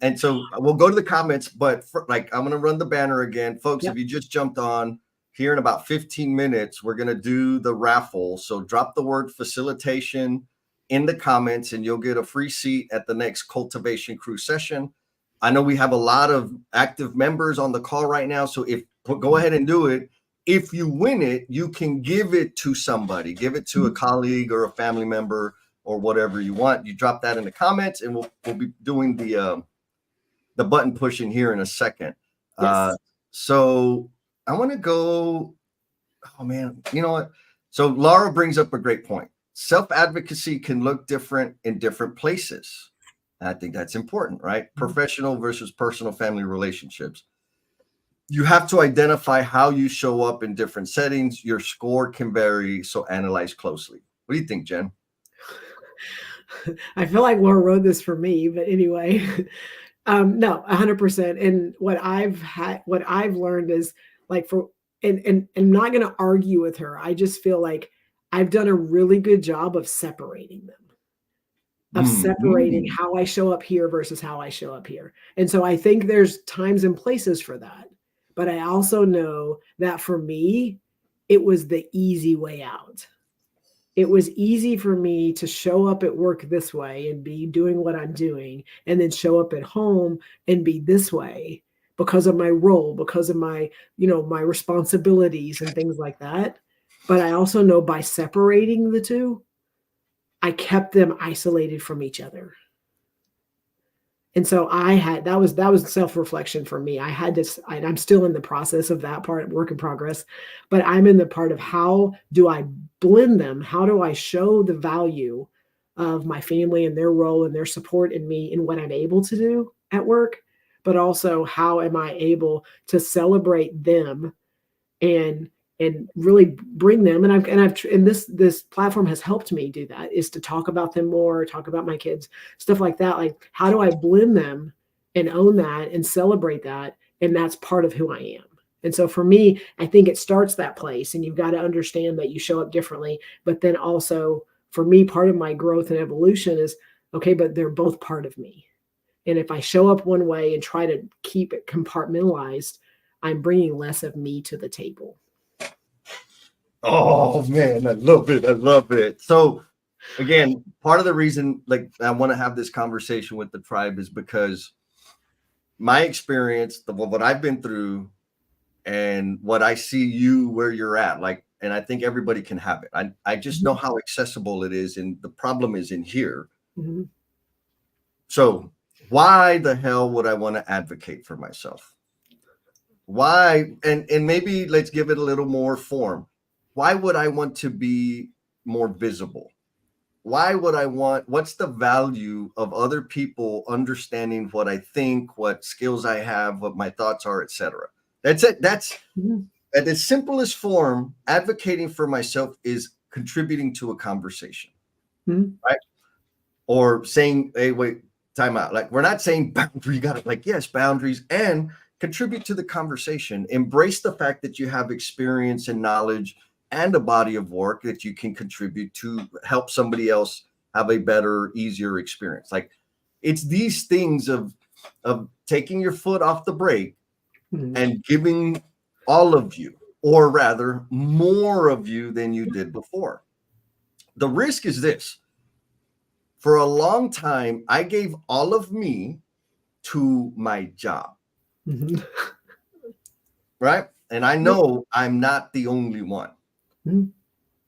And so we'll go to the comments, but I'm going to run the banner again. Folks, If you just jumped on, here in about 15 minutes, we're going to do the raffle. So drop the word facilitation in the comments and you'll get a free seat at the next Cultivation Crew session. I know we have a lot of active members on the call right now. So go ahead and do it. If you win it, you can give it to somebody, give it to a colleague or a family member or whatever you want. You drop that in the comments and we'll be doing the button pushing here in a second. Yes. So I want to go, oh man, you know what? So Laura brings up a great point. Self-advocacy can look different in different places. And I think that's important, right? Professional versus personal family relationships. You have to identify how you show up in different settings. Your score can vary, so analyze closely. What do you think, Jen? I feel like Laura wrote this for me, but anyway, no, 100%. And what I've learned is, like, and I'm not going to argue with her. I just feel like I've done a really good job of separating them, how I show up here versus how I show up here. And so I think there's times and places for that. But I also know that for me, it was the easy way out. It was easy for me to show up at work this way and be doing what I'm doing, and then show up at home and be this way because of my role, because of my, my responsibilities and things like that. But I also know by separating the two, I kept them isolated from each other. And so that was self-reflection for me. I'm still in the process of that part, work in progress, but I'm in the part of how do I blend them? How do I show the value of my family and their role and their support in me and what I'm able to do at work, but also how am I able to celebrate them and really bring them. And this platform has helped me do that, is to talk about them more, talk about my kids, stuff like that. Like, how do I blend them and own that and celebrate that? And that's part of who I am. And so for me, I think it starts that place, and you've got to understand that you show up differently. But then also for me, part of my growth and evolution is, okay, but they're both part of me. And if I show up one way and try to keep it compartmentalized, I'm bringing less of me to the table. Oh man, I love it. So again, part of the reason, like, I want to have this conversation with the tribe is because my experience, what I've been through and what I see you where you're at, like, and I think everybody can have it. I just know how accessible it is, and the problem is in here. Mm-hmm. So why the hell would I want to advocate for myself? Why? And maybe let's give it a little more form. Why would I want to be more visible? Why would I what's the value of other people understanding what I think, what skills I have, what my thoughts are, etc.? That's it. That's at the simplest form. Advocating for myself is contributing to a conversation, right? Or saying, hey, wait, time out. Like, we're not saying boundaries. You got to, like, yes, boundaries, and contribute to the conversation. Embrace the fact that you have experience and knowledge and a body of work that you can contribute to help somebody else have a better, easier experience. Like, it's these things of taking your foot off the brake and giving all of you, or rather more of you than you did before. The risk is this. For a long time, I gave all of me to my job. Right? And I know I'm not the only one. And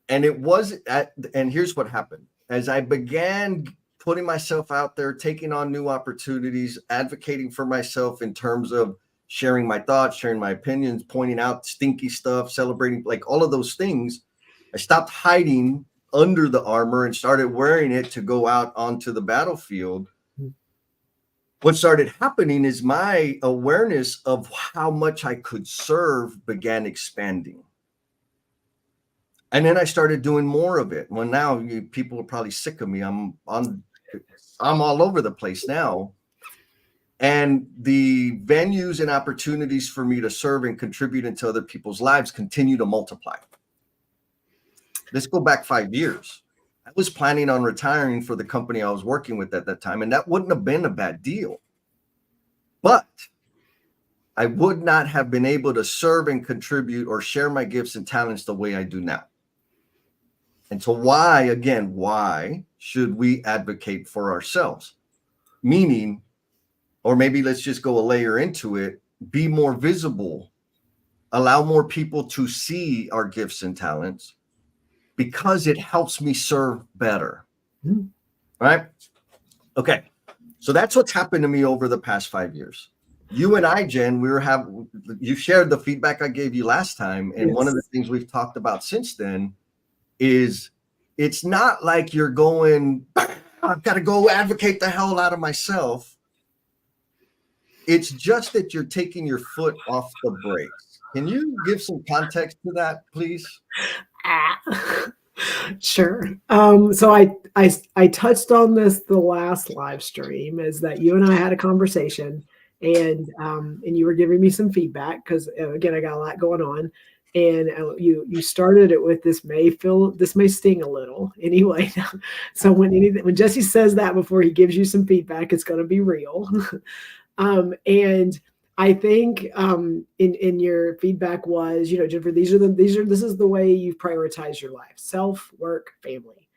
and here's what happened. As I began putting myself out there, taking on new opportunities, advocating for myself in terms of sharing my thoughts, sharing my opinions, pointing out stinky stuff, celebrating, like all of those things, I stopped hiding under the armor and started wearing it to go out onto the battlefield. What started happening is my awareness of how much I could serve began expanding. And then I started doing more of it. Well, now people are probably sick of me. I'm all over the place now. And the venues and opportunities for me to serve and contribute into other people's lives continue to multiply. Let's go back 5 years. I was planning on retiring for the company I was working with at that time, and that wouldn't have been a bad deal. But I would not have been able to serve and contribute or share my gifts and talents the way I do now. And so why should we advocate for ourselves? Meaning, or maybe let's just go a layer into it, be more visible, allow more people to see our gifts and talents, because it helps me serve better. Right? Okay. So that's what's happened to me over the past 5 years. You and I, Jen, you shared the feedback I gave you last time. And one of the things we've talked about since then is it's not like you're going, I've got to go advocate the hell out of myself. It's just that you're taking your foot off the brakes. Can you give some context to that, please? Sure. So I touched on this the last live stream, is that you and I had a conversation, and you were giving me some feedback because again, I got a lot going on, and you started it with this may sting a little anyway. So when Jesse says that before he gives you some feedback, it's going to be real. And I think in your feedback was, Jennifer, this is the way you've prioritized your life: self, work, family.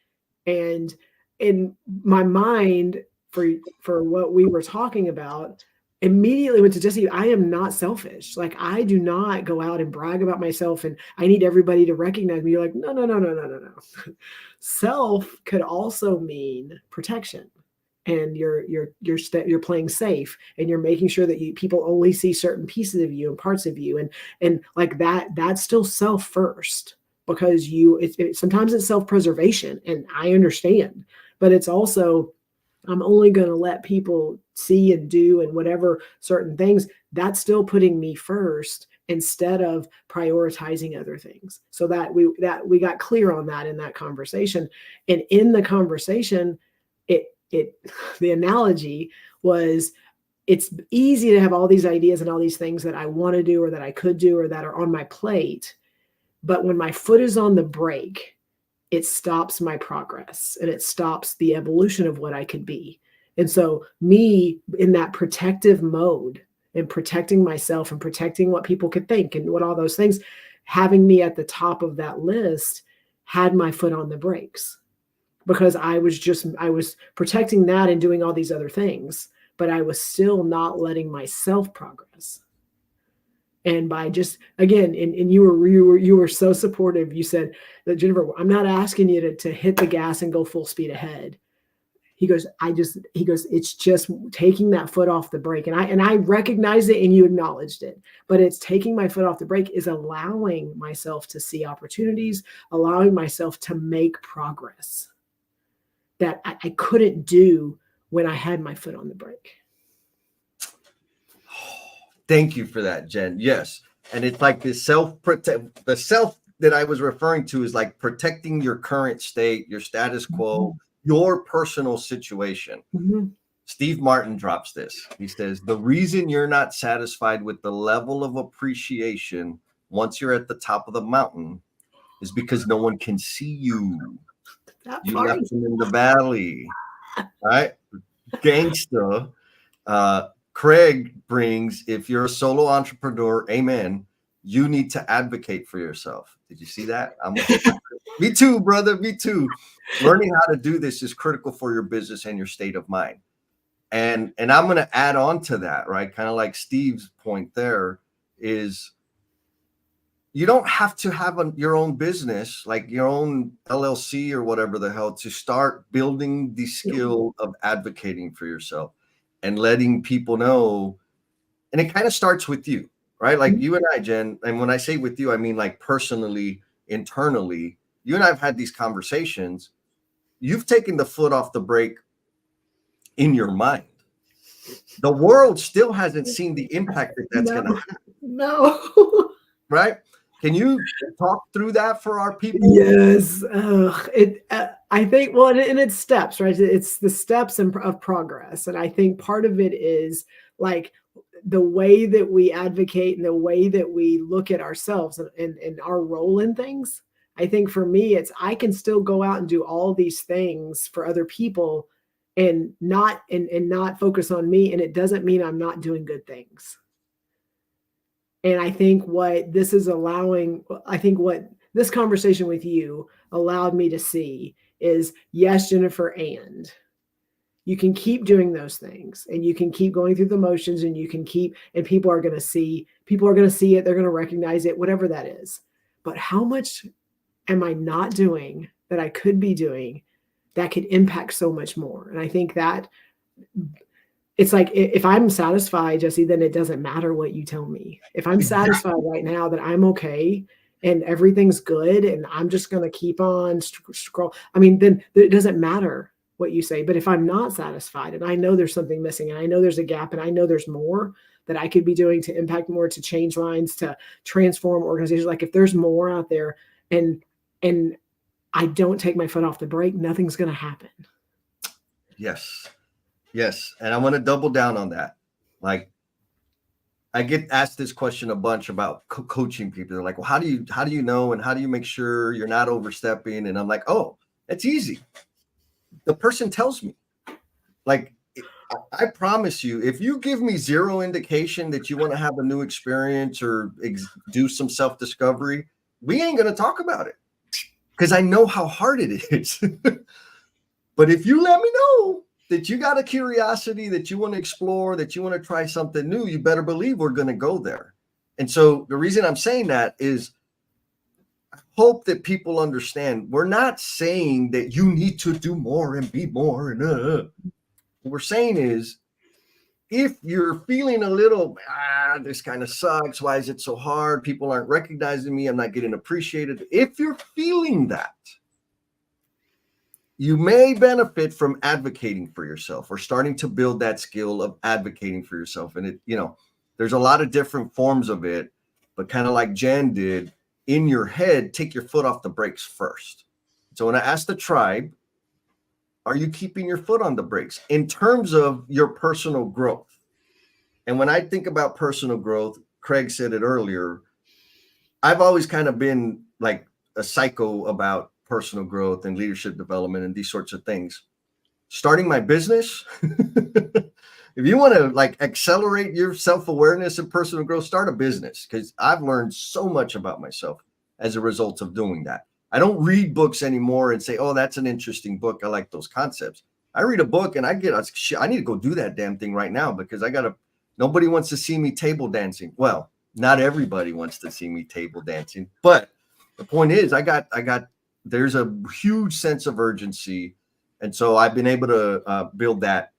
And in my mind, for what we were talking about, immediately went to Jesse. I am not selfish. Like, I do not go out and brag about myself and I need everybody to recognize me. You're like, no. Self could also mean protection. And you're playing safe, and you're making sure that people only see certain pieces of you and parts of you, and like that's still self first, because sometimes it's self-preservation, and I understand, but it's also, I'm only going to let people see and do and whatever certain things. That's still putting me first instead of prioritizing other things. So that we got clear on that in that conversation, and in the conversation, the analogy was, it's easy to have all these ideas and all these things that I want to do or that I could do or that are on my plate. But when my foot is on the brake, it stops my progress and it stops the evolution of what I could be. And so me in that protective mode and protecting myself and protecting what people could think and what all those things, having me at the top of that list had my foot on the brakes. Because I was protecting that and doing all these other things, but I was still not letting myself progress. And by just, again, and you were so supportive. You said that, Jennifer, I'm not asking you to hit the gas and go full speed ahead. He goes, it's just taking that foot off the brake. And I recognized it, and you acknowledged it, but it's taking my foot off the brake is allowing myself to see opportunities, allowing myself to make progress that I couldn't do when I had my foot on the brake. Thank you for that, Jen. Yes. And it's like the self that I was referring to is like protecting your current state, your status quo, your personal situation. Mm-hmm. Steve Martin drops this. He says, the reason you're not satisfied with the level of appreciation once you're at the top of the mountain is because no one can see you. You left them in the valley, right? Gangsta. Craig brings, if you're a solo entrepreneur, amen, you need to advocate for yourself. Did you see that? Me too, brother. Me too. Learning how to do this is critical for your business and your state of mind. And I'm going to add on to that, right? Kind of like Steve's point there is, you don't have to have your own business, like your own LLC or whatever the hell, to start building the skill of advocating for yourself and letting people know. And it kind of starts with you, right? Like you and I, Jen. And when I say with you, I mean like personally, internally. you and I have had these conversations. You've taken the foot off the brake in your mind. The world still hasn't seen the impact that that's going to have. No. Right? Can you talk through that for our people? Yes. I think, well, and it's steps, right? It's the steps of progress. And I think part of it is like the way that we advocate and the way that we look at ourselves and our role in things. I think for me, it's I can still go out and do all these things for other people and not focus on me. And it doesn't mean I'm not doing good things. And I think what this is allowing, I think what this conversation with you allowed me to see is, yes, Jennifer, and you can keep doing those things and you can keep going through the motions and you can keep, and people are going to see it. They're going to recognize it, whatever that is. But how much am I not doing that I could be doing that could impact so much more? And I think that it's like, if I'm satisfied, Jesse, then it doesn't matter what you tell me. If I'm satisfied right now that I'm okay and everything's good and I'm just going to keep on scroll, I mean, then it doesn't matter what you say. But if I'm not satisfied and I know there's something missing and I know there's a gap and I know there's more that I could be doing to impact more, to change minds, to transform organizations, like if there's more out there and I don't take my foot off the brake, nothing's going to happen. Yes. Yes. And I want to double down on that. Like, I get asked this question a bunch about coaching people. They're like, well, how do you know? And how do you make sure you're not overstepping? And I'm like, oh, it's easy. The person tells me. Like, I promise you, if you give me zero indication that you want to have a new experience or do some self-discovery, we ain't going to talk about it because I know how hard it is. But if you let me know that you got a curiosity, that you want to explore, that you want to try something new, you better believe we're going to go there. And so the reason I'm saying that is I hope that people understand we're not saying that you need to do more and be more. And what we're saying is, if you're feeling a little, this kind of sucks, why is it so hard? People aren't recognizing me. I'm not getting appreciated. If you're feeling that, you may benefit from advocating for yourself or starting to build that skill of advocating for yourself. And there's a lot of different forms of it, but kind of like Jen did, in your head, take your foot off the brakes first. So when I asked the tribe, are you keeping your foot on the brakes in terms of your personal growth? And when I think about personal growth, Craig said it earlier, I've always kind of been like a psycho about personal growth and leadership development and these sorts of things. Starting my business, if you want to like accelerate your self-awareness and personal growth, start a business, because I've learned so much about myself as a result of doing that. I don't read books anymore and say, oh, that's an interesting book. I like those concepts. I read a book and I need to go do that damn thing right now because nobody wants to see me table dancing. Well, not everybody wants to see me table dancing, but the point is there's a huge sense of urgency. And so I've been able to build that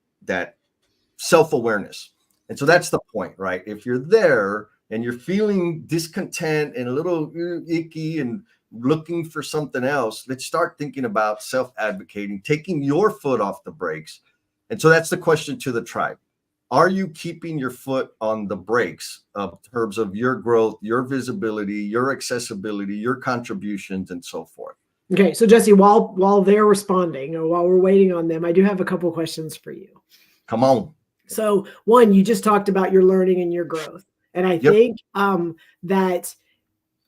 self-awareness. And so that's the point, right? If you're there and you're feeling discontent and a little icky and looking for something else, let's start thinking about self-advocating, taking your foot off the brakes. And so that's the question to the tribe. Are you keeping your foot on the brakes in terms of your growth, your visibility, your accessibility, your contributions, and so forth? Okay, so Jesse, while they're responding or while we're waiting on them, I do have a couple of questions for you. Come on. So one, you just talked about your learning and your growth. And I think that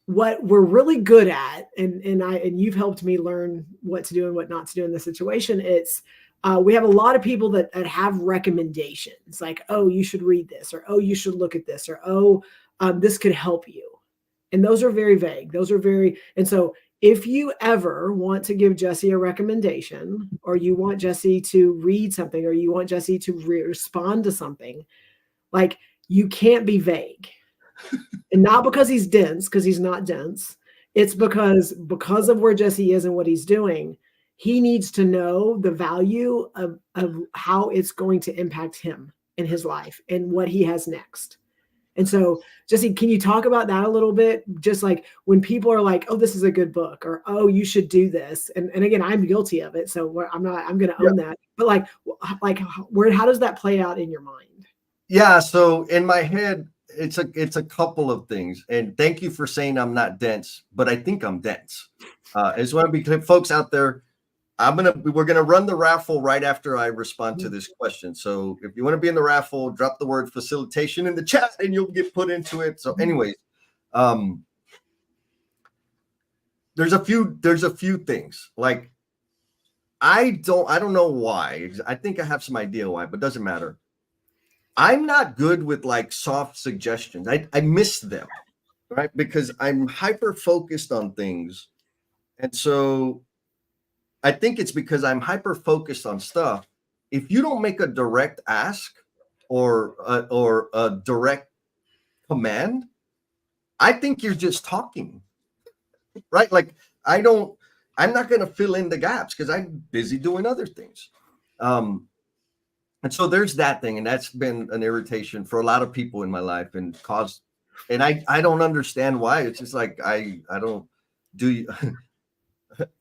what we're really good at, and you've helped me learn what to do and what not to do in this situation, it's we have a lot of people that have recommendations like, oh, you should read this, or oh, you should look at this, or oh, this could help you. And those are very vague. And so if you ever want to give Jesse a recommendation, or you want Jesse to read something, or you want Jesse to respond to something, like, you can't be vague. And not because he's dense, because he's not dense. It's because of where Jesse is and what he's doing, he needs to know the value of how it's going to impact him in his life and what he has next. And so, Jesse, can you talk about that a little bit? Just like when people are like, oh, this is a good book, or, oh, you should do this. And again, I'm guilty of it. So I'm going to own that. But like how does that play out in your mind? Yeah. So in my head, it's a couple of things. And thank you for saying I'm not dense, but I think I'm dense. I just want to be clear, folks out there. We're gonna run the raffle right after I respond to this question. So if you want to be in the raffle, drop the word facilitation in the chat and you'll get put into it. So anyways, there's a few things. Like I don't know why. I think I have some idea why, but doesn't matter. I'm not good with like soft suggestions. I miss them, right? Because I'm hyper focused on things. And so I think it's because I'm hyper focused on stuff. If you don't make a direct ask or a direct command, I think you're just talking, right? Like I'm not going to fill in the gaps because I'm busy doing other things. And so there's that thing. And that's been an irritation for a lot of people in my life and I don't understand why. It's just like, I don't do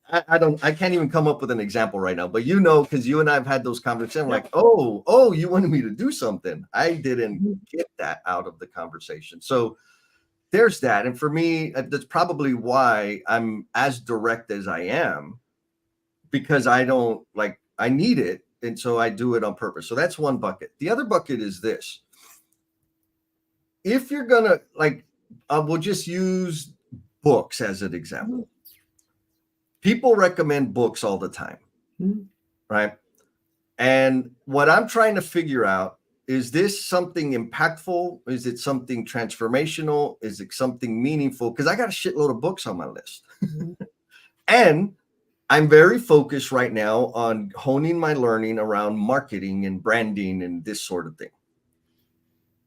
I can't even come up with an example right now, but because you and I have had those conversations, like, oh, you wanted me to do something. I didn't get that out of the conversation. So there's that. And for me, that's probably why I'm as direct as I am, because I need it. And so I do it on purpose. So that's one bucket. The other bucket is this. If you're gonna we'll just use books as an example. People recommend books all the time, right? And what I'm trying to figure out, is this something impactful? Is it something transformational? Is it something meaningful? Because I got a shitload of books on my list. And I'm very focused right now on honing my learning around marketing and branding and this sort of thing.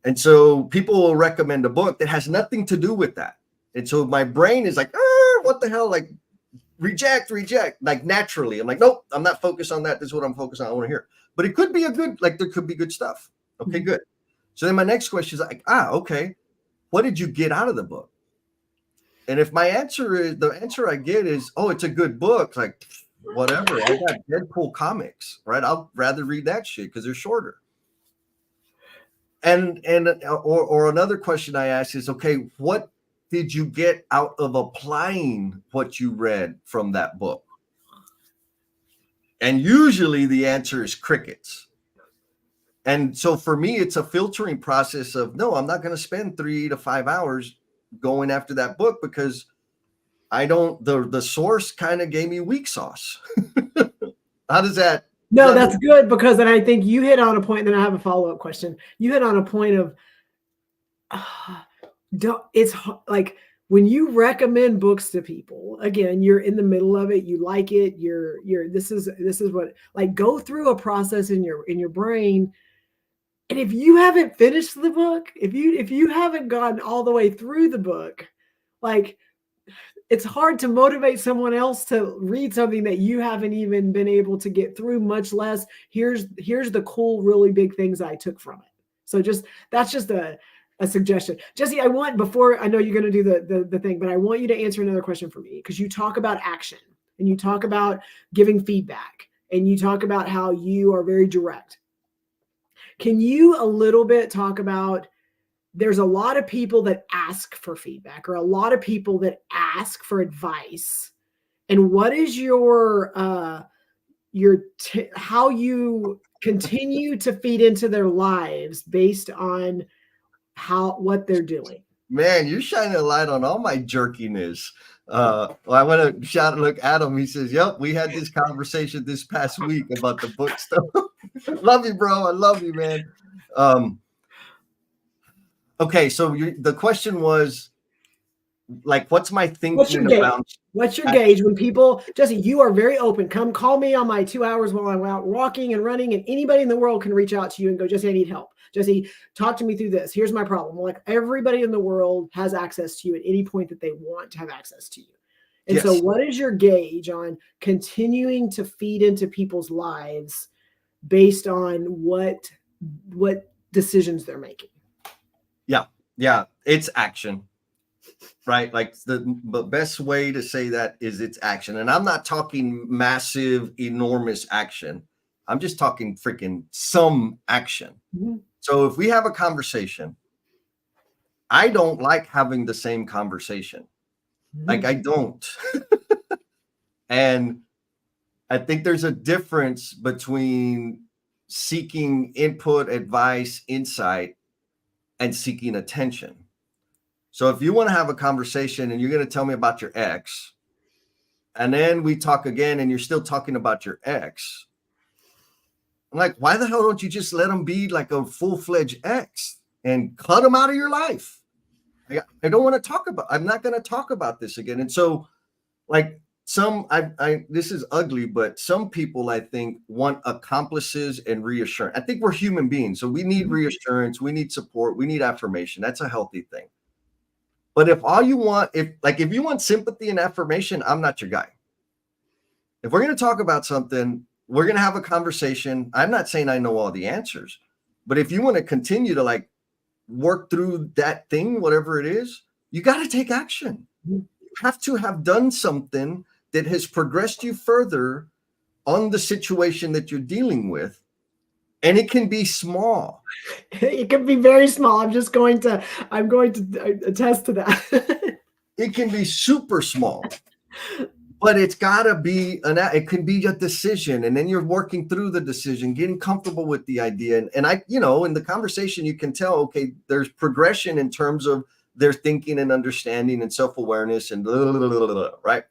And so people will recommend a book that has nothing to do with that. And so my brain is like, what the hell? Like, reject, like naturally. I'm like, nope, I'm not focused on that. This is what I'm focused on. I want to hear. But it could be there could be good stuff. Okay, good. So then my next question is like, okay, what did you get out of the book? And if the answer I get is, oh, it's a good book, like whatever. I got Deadpool comics, right? I'll rather read that shit because they're shorter. And another question I ask is, okay, what did you get out of applying what you read from that book? And usually the answer is crickets. And so for me, it's a filtering process of, no, I'm not going to spend 3 to 5 hours going after that book because the source kind of gave me weak sauce. How does that? No, that's good, because then I think you hit on a point, then I have a follow-up question. You hit on a point of, it's like when you recommend books to people, again, you're in the middle of it, you like it, this is what, like, go through a process in your brain. And if you haven't finished the book, if you haven't gotten all the way through the book, like, it's hard to motivate someone else to read something that you haven't even been able to get through, much less here's the cool, really big things I took from it. So that's just a suggestion. Jesse, before I know you're going to do the thing, but I want you to answer another question for me, because you talk about action and you talk about giving feedback and you talk about how you are very direct. Can you a little bit talk about, there's a lot of people that ask for feedback, or a lot of people that ask for advice. And what is how you continue to feed into their lives based on what they're doing? Man, you're shining a light on all my jerkiness. I want to look at him. He says, yep, we had this conversation this past week about the book stuff. Love you, bro. I love you, man. Okay, so the question was, like, what's my thinking about? What's your gauge when people, Jesse, you are very open. Come call me on my 2 hours while I'm out walking and running, and anybody in the world can reach out to you and go, Jesse, I need help. Jesse, talk to me through this. Here's my problem. Like, everybody in the world has access to you at any point that they want to have access to you. And yes. So what is your gauge on continuing to feed into people's lives based on what decisions they're making? Yeah. Yeah, it's action, right? Like the best way to say that is it's action. And I'm not talking massive, enormous action. I'm just talking freaking some action. Mm-hmm. So if we have a conversation, I don't like having the same conversation. Mm-hmm. Like I don't. And I think there's a difference between seeking input, advice, insight, and seeking attention. So if you want to have a conversation and you're going to tell me about your ex, and then we talk again and you're still talking about your ex, I'm like, why the hell don't you just let them be like a full-fledged ex and cut them out of your life? I don't want to talk about, I'm not going to talk about this again. And so like this is ugly, but some people I think want accomplices and reassurance. I think we're human beings. So we need reassurance. We need support. We need affirmation. That's a healthy thing. But if all you want, if you want sympathy and affirmation, I'm not your guy. If we're going to talk about something, we're going to have a conversation. I'm not saying I know all the answers, but if you want to continue to like work through that thing, whatever it is, you got to take action. You have to have done something that has progressed you further on the situation that you're dealing with. And it can be small. It can be very small. I'm going to attest to that. It can be super small, but it's got to be it can be a decision. And then you're working through the decision, getting comfortable with the idea. And I, in the conversation, you can tell, okay, there's progression in terms of their thinking and understanding and self-awareness and blah, blah, blah, blah, right?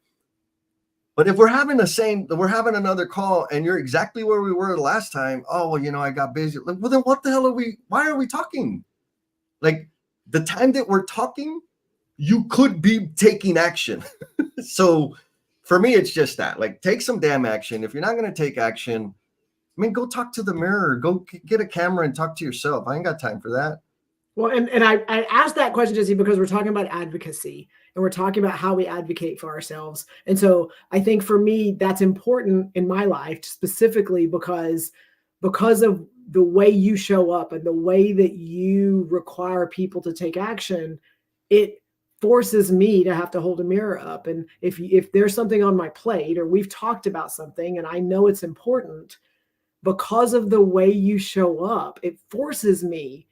But if we're having another call and you're exactly where we were the last time, oh, well, I got busy. Like, well, then what the hell why are we talking? Like the time that we're talking, you could be taking action. So for me, it's just that, like, take some damn action. If you're not going to take action, I mean, go talk to the mirror, go get a camera and talk to yourself. I ain't got time for that. Well, and I asked that question, Jesse, because we're talking about advocacy and we're talking about how we advocate for ourselves. And so I think for me, that's important in my life, specifically because of the way you show up and the way that you require people to take action, it forces me to have to hold a mirror up. And if there's something on my plate or we've talked about something and I know it's important, because of the way you show up, it forces me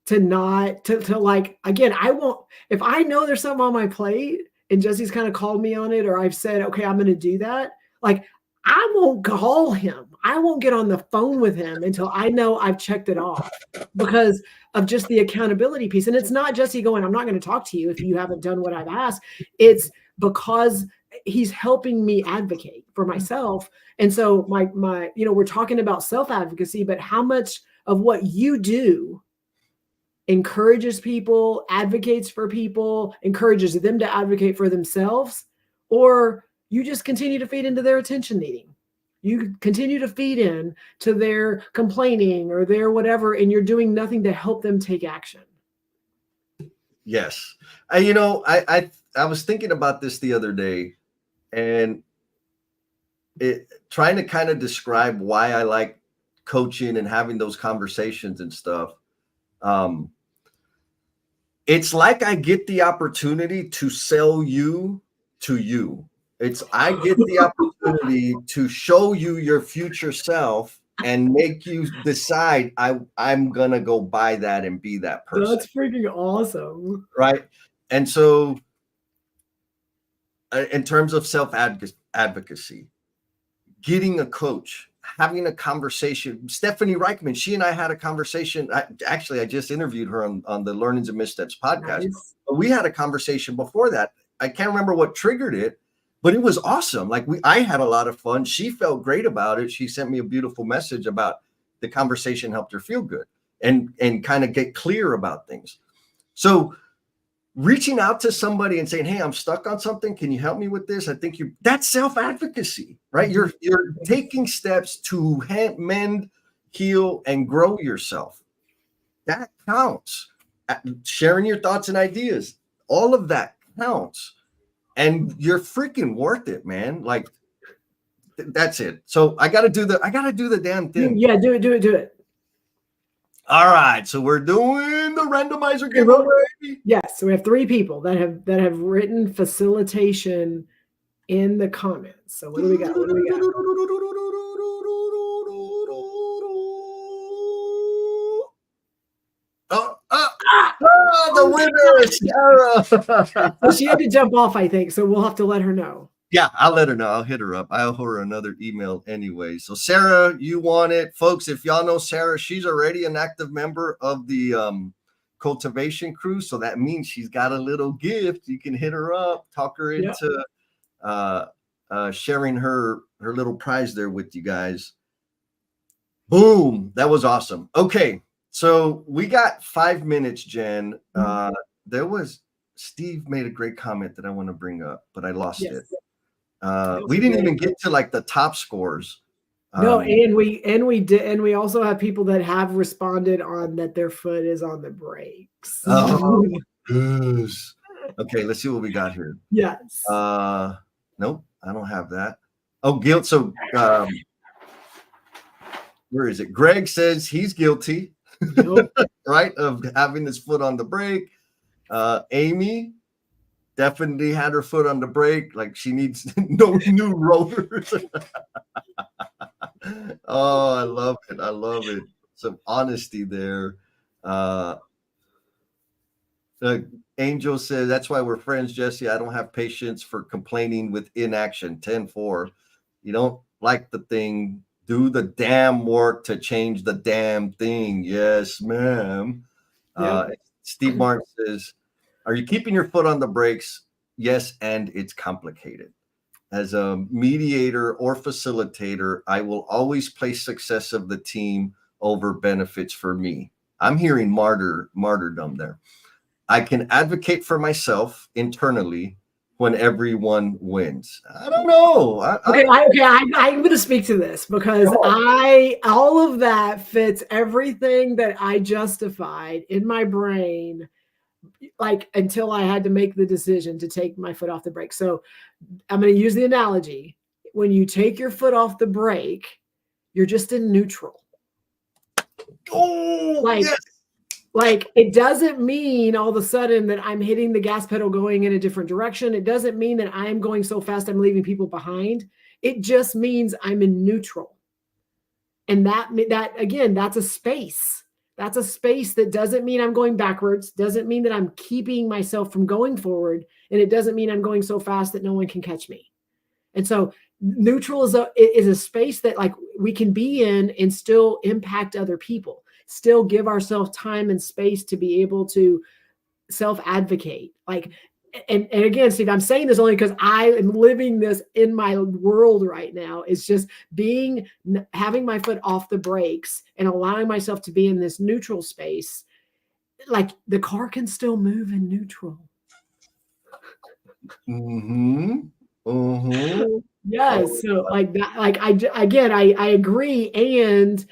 to not to like, again, I won't, if I know there's something on my plate and Jesse's kind of called me on it, or I've said, okay, I'm going to do that. Like, I won't call him. I won't get on the phone with him until I know I've checked it off because of just the accountability piece. And it's not Jesse going, I'm not going to talk to you if you haven't done what I've asked. It's because he's helping me advocate for myself. And so my, we're talking about self-advocacy, but how much of what you do encourages people, advocates for people, encourages them to advocate for themselves, or you just continue to feed into their attention needing. You continue to feed in to their complaining or their whatever, and you're doing nothing to help them take action. Yes. I was thinking about this the other day and trying to kind of describe why I like coaching and having those conversations and stuff. It's like I get the opportunity to sell you to you. I get the opportunity to show you your future self and make you decide I'm going to go buy that and be that person. That's freaking awesome. Right. And so in terms of self-advocacy, getting a coach, having a conversation. Stephanie Reichman, she and I had a conversation. I just interviewed her on the Learnings and Missteps podcast. Nice. But we had a conversation before that. I can't remember what triggered it, but it was awesome. Like I had a lot of fun. She felt great about it. She sent me a beautiful message about the conversation helped her feel good and kind of get clear about things. So reaching out to somebody and saying, hey, I'm stuck on something. Can you help me with this? I think that's self-advocacy, right? You're taking steps to mend, heal, and grow yourself. That counts. Sharing your thoughts and ideas, all of that counts. And you're freaking worth it, man. Like that's it. So I got to do the damn thing. Yeah, do it. All right, so we're doing the randomizer giveaway. Yes, so we have 3 people that have written facilitation in the comments. So what do we got? What do we got? The winner, Sarah. So she had to jump off, I think. So we'll have to let her know. Yeah, I'll let her know. I'll hit her up. I'll owe her another email anyway. So Sarah, you won it. Folks, if y'all know Sarah, she's already an active member of the cultivation crew. So that means she's got a little gift. You can hit her up, talk her into sharing her little prize there with you guys. Boom. That was awesome. Okay. So we got 5 minutes, Jen. There was Steve made a great comment that I want to bring up, but I lost it. We didn't even get to like the top scores. No, and we also have people that have responded on that their foot is on the brakes. Oh, okay, let's see what we got here. Yes. Nope, I don't have that. Oh, guilt. So where is it? Greg says he's guilty, right, of having his foot on the brake. Amy definitely had her foot on the brake, like she needs no new rotors. Oh, I love it. I love it. Some honesty there. Angel says, that's why we're friends, Jesse. I don't have patience for complaining with inaction. 10-4. You don't like the thing, do the damn work to change the damn thing. Yes, ma'am. Steve Martin says, are you keeping your foot on the brakes? Yes, and it's complicated. As a mediator or facilitator, I will always place success of the team over benefits for me. I'm hearing martyrdom there. I can advocate for myself internally when everyone wins. I don't know. I'm going to speak to this because all of that fits everything that I justified in my brain, like until I had to make the decision to take my foot off the brake. So I'm going to use the analogy. When you take your foot off the brake, you're just in neutral. Like it doesn't mean all of a sudden that I'm hitting the gas pedal going in a different direction. It doesn't mean that I'm going so fast I'm leaving people behind. It just means I'm in neutral. And that again, that's a space. That's a space that doesn't mean I'm going backwards, doesn't mean that I'm keeping myself from going forward, and it doesn't mean I'm going so fast that no one can catch me. And so neutral is a space that like we can be in and still impact other people, still give ourselves time and space to be able to self-advocate. Like, and again, Steve, I'm saying this only because I am living this in my world right now. It's just having my foot off the brakes and allowing myself to be in this neutral space. Like the car can still move in neutral. Yes. So like that, like I agree. And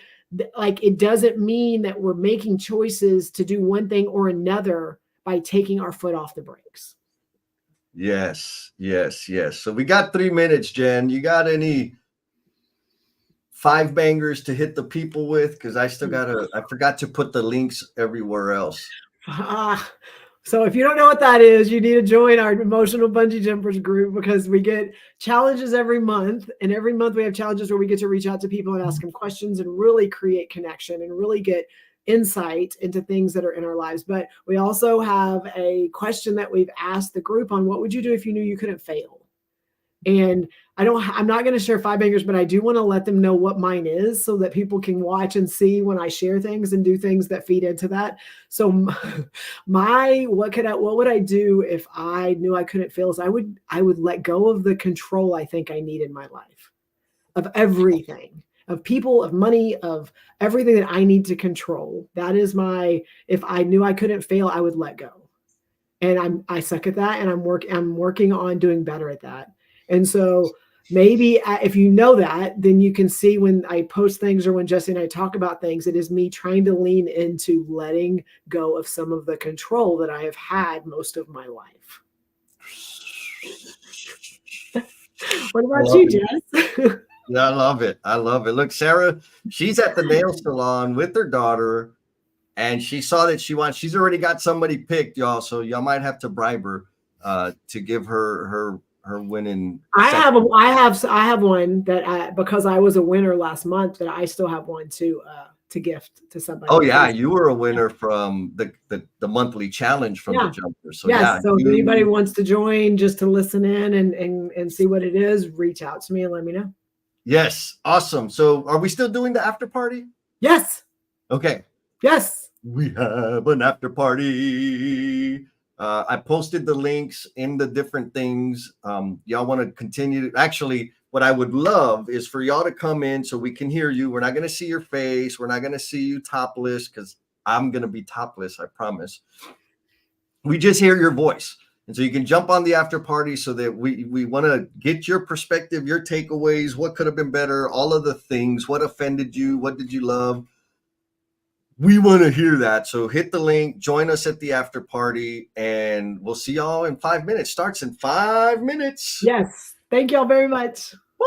like, it doesn't mean that we're making choices to do one thing or another by taking our foot off the brakes. Yes. So we got 3 minutes, Jen. You got any 5 bangers to hit the people with? Because I forgot to put the links everywhere else. So if you don't know what that is, you need to join our Emotional Bungee Jumpers group, because we get challenges every month. And every month we have challenges where we get to reach out to people and ask them questions and really create connection and really get insight into things that are in our lives. But we also have a question that we've asked the group on: what would you do if you knew you couldn't fail? And I'm not going to share 5 bangers, but I do want to let them know what mine is so that people can watch and see when I share things and do things that feed into that. So what would I do if I knew I couldn't fail? Is I would let go of the control I think I need in my life, of everything, of people, of money, of everything that I need to control. That is if I knew I couldn't fail, I would let go. And I suck at that. And I'm working on doing better at that. And so maybe if you know that, then you can see when I post things or when Jesse and I talk about things, it is me trying to lean into letting go of some of the control that I have had most of my life. What about you, Jess? Yeah, I love it. Look, Sarah, she's at the nail salon with her daughter, and she saw that she's already got somebody picked, y'all. So y'all might have to bribe her to give her winning. I have one that because I was a winner last month, that I still have one to gift to somebody. Oh yeah, you were a winner from the monthly challenge from the jumper. So yes, so if anybody wants to join just to listen in and see what it is, reach out to me and let me know. Yes, awesome. So are we still doing the after party? Yes. Okay. Yes. We have an after party. I posted the links in the different things. Y'all want to continue? Actually, what I would love is for y'all to come in so we can hear you. We're not going to see your face. We're not going to see you topless, because I'm going to be topless, I promise. We just hear your voice. And so you can jump on the after party so that we want to get your perspective, your takeaways, what could have been better, all of the things, what offended you, what did you love? We want to hear that. So hit the link, join us at the after party, and we'll see y'all in 5 minutes. Starts in 5 minutes. Yes. Thank y'all very much. Woo!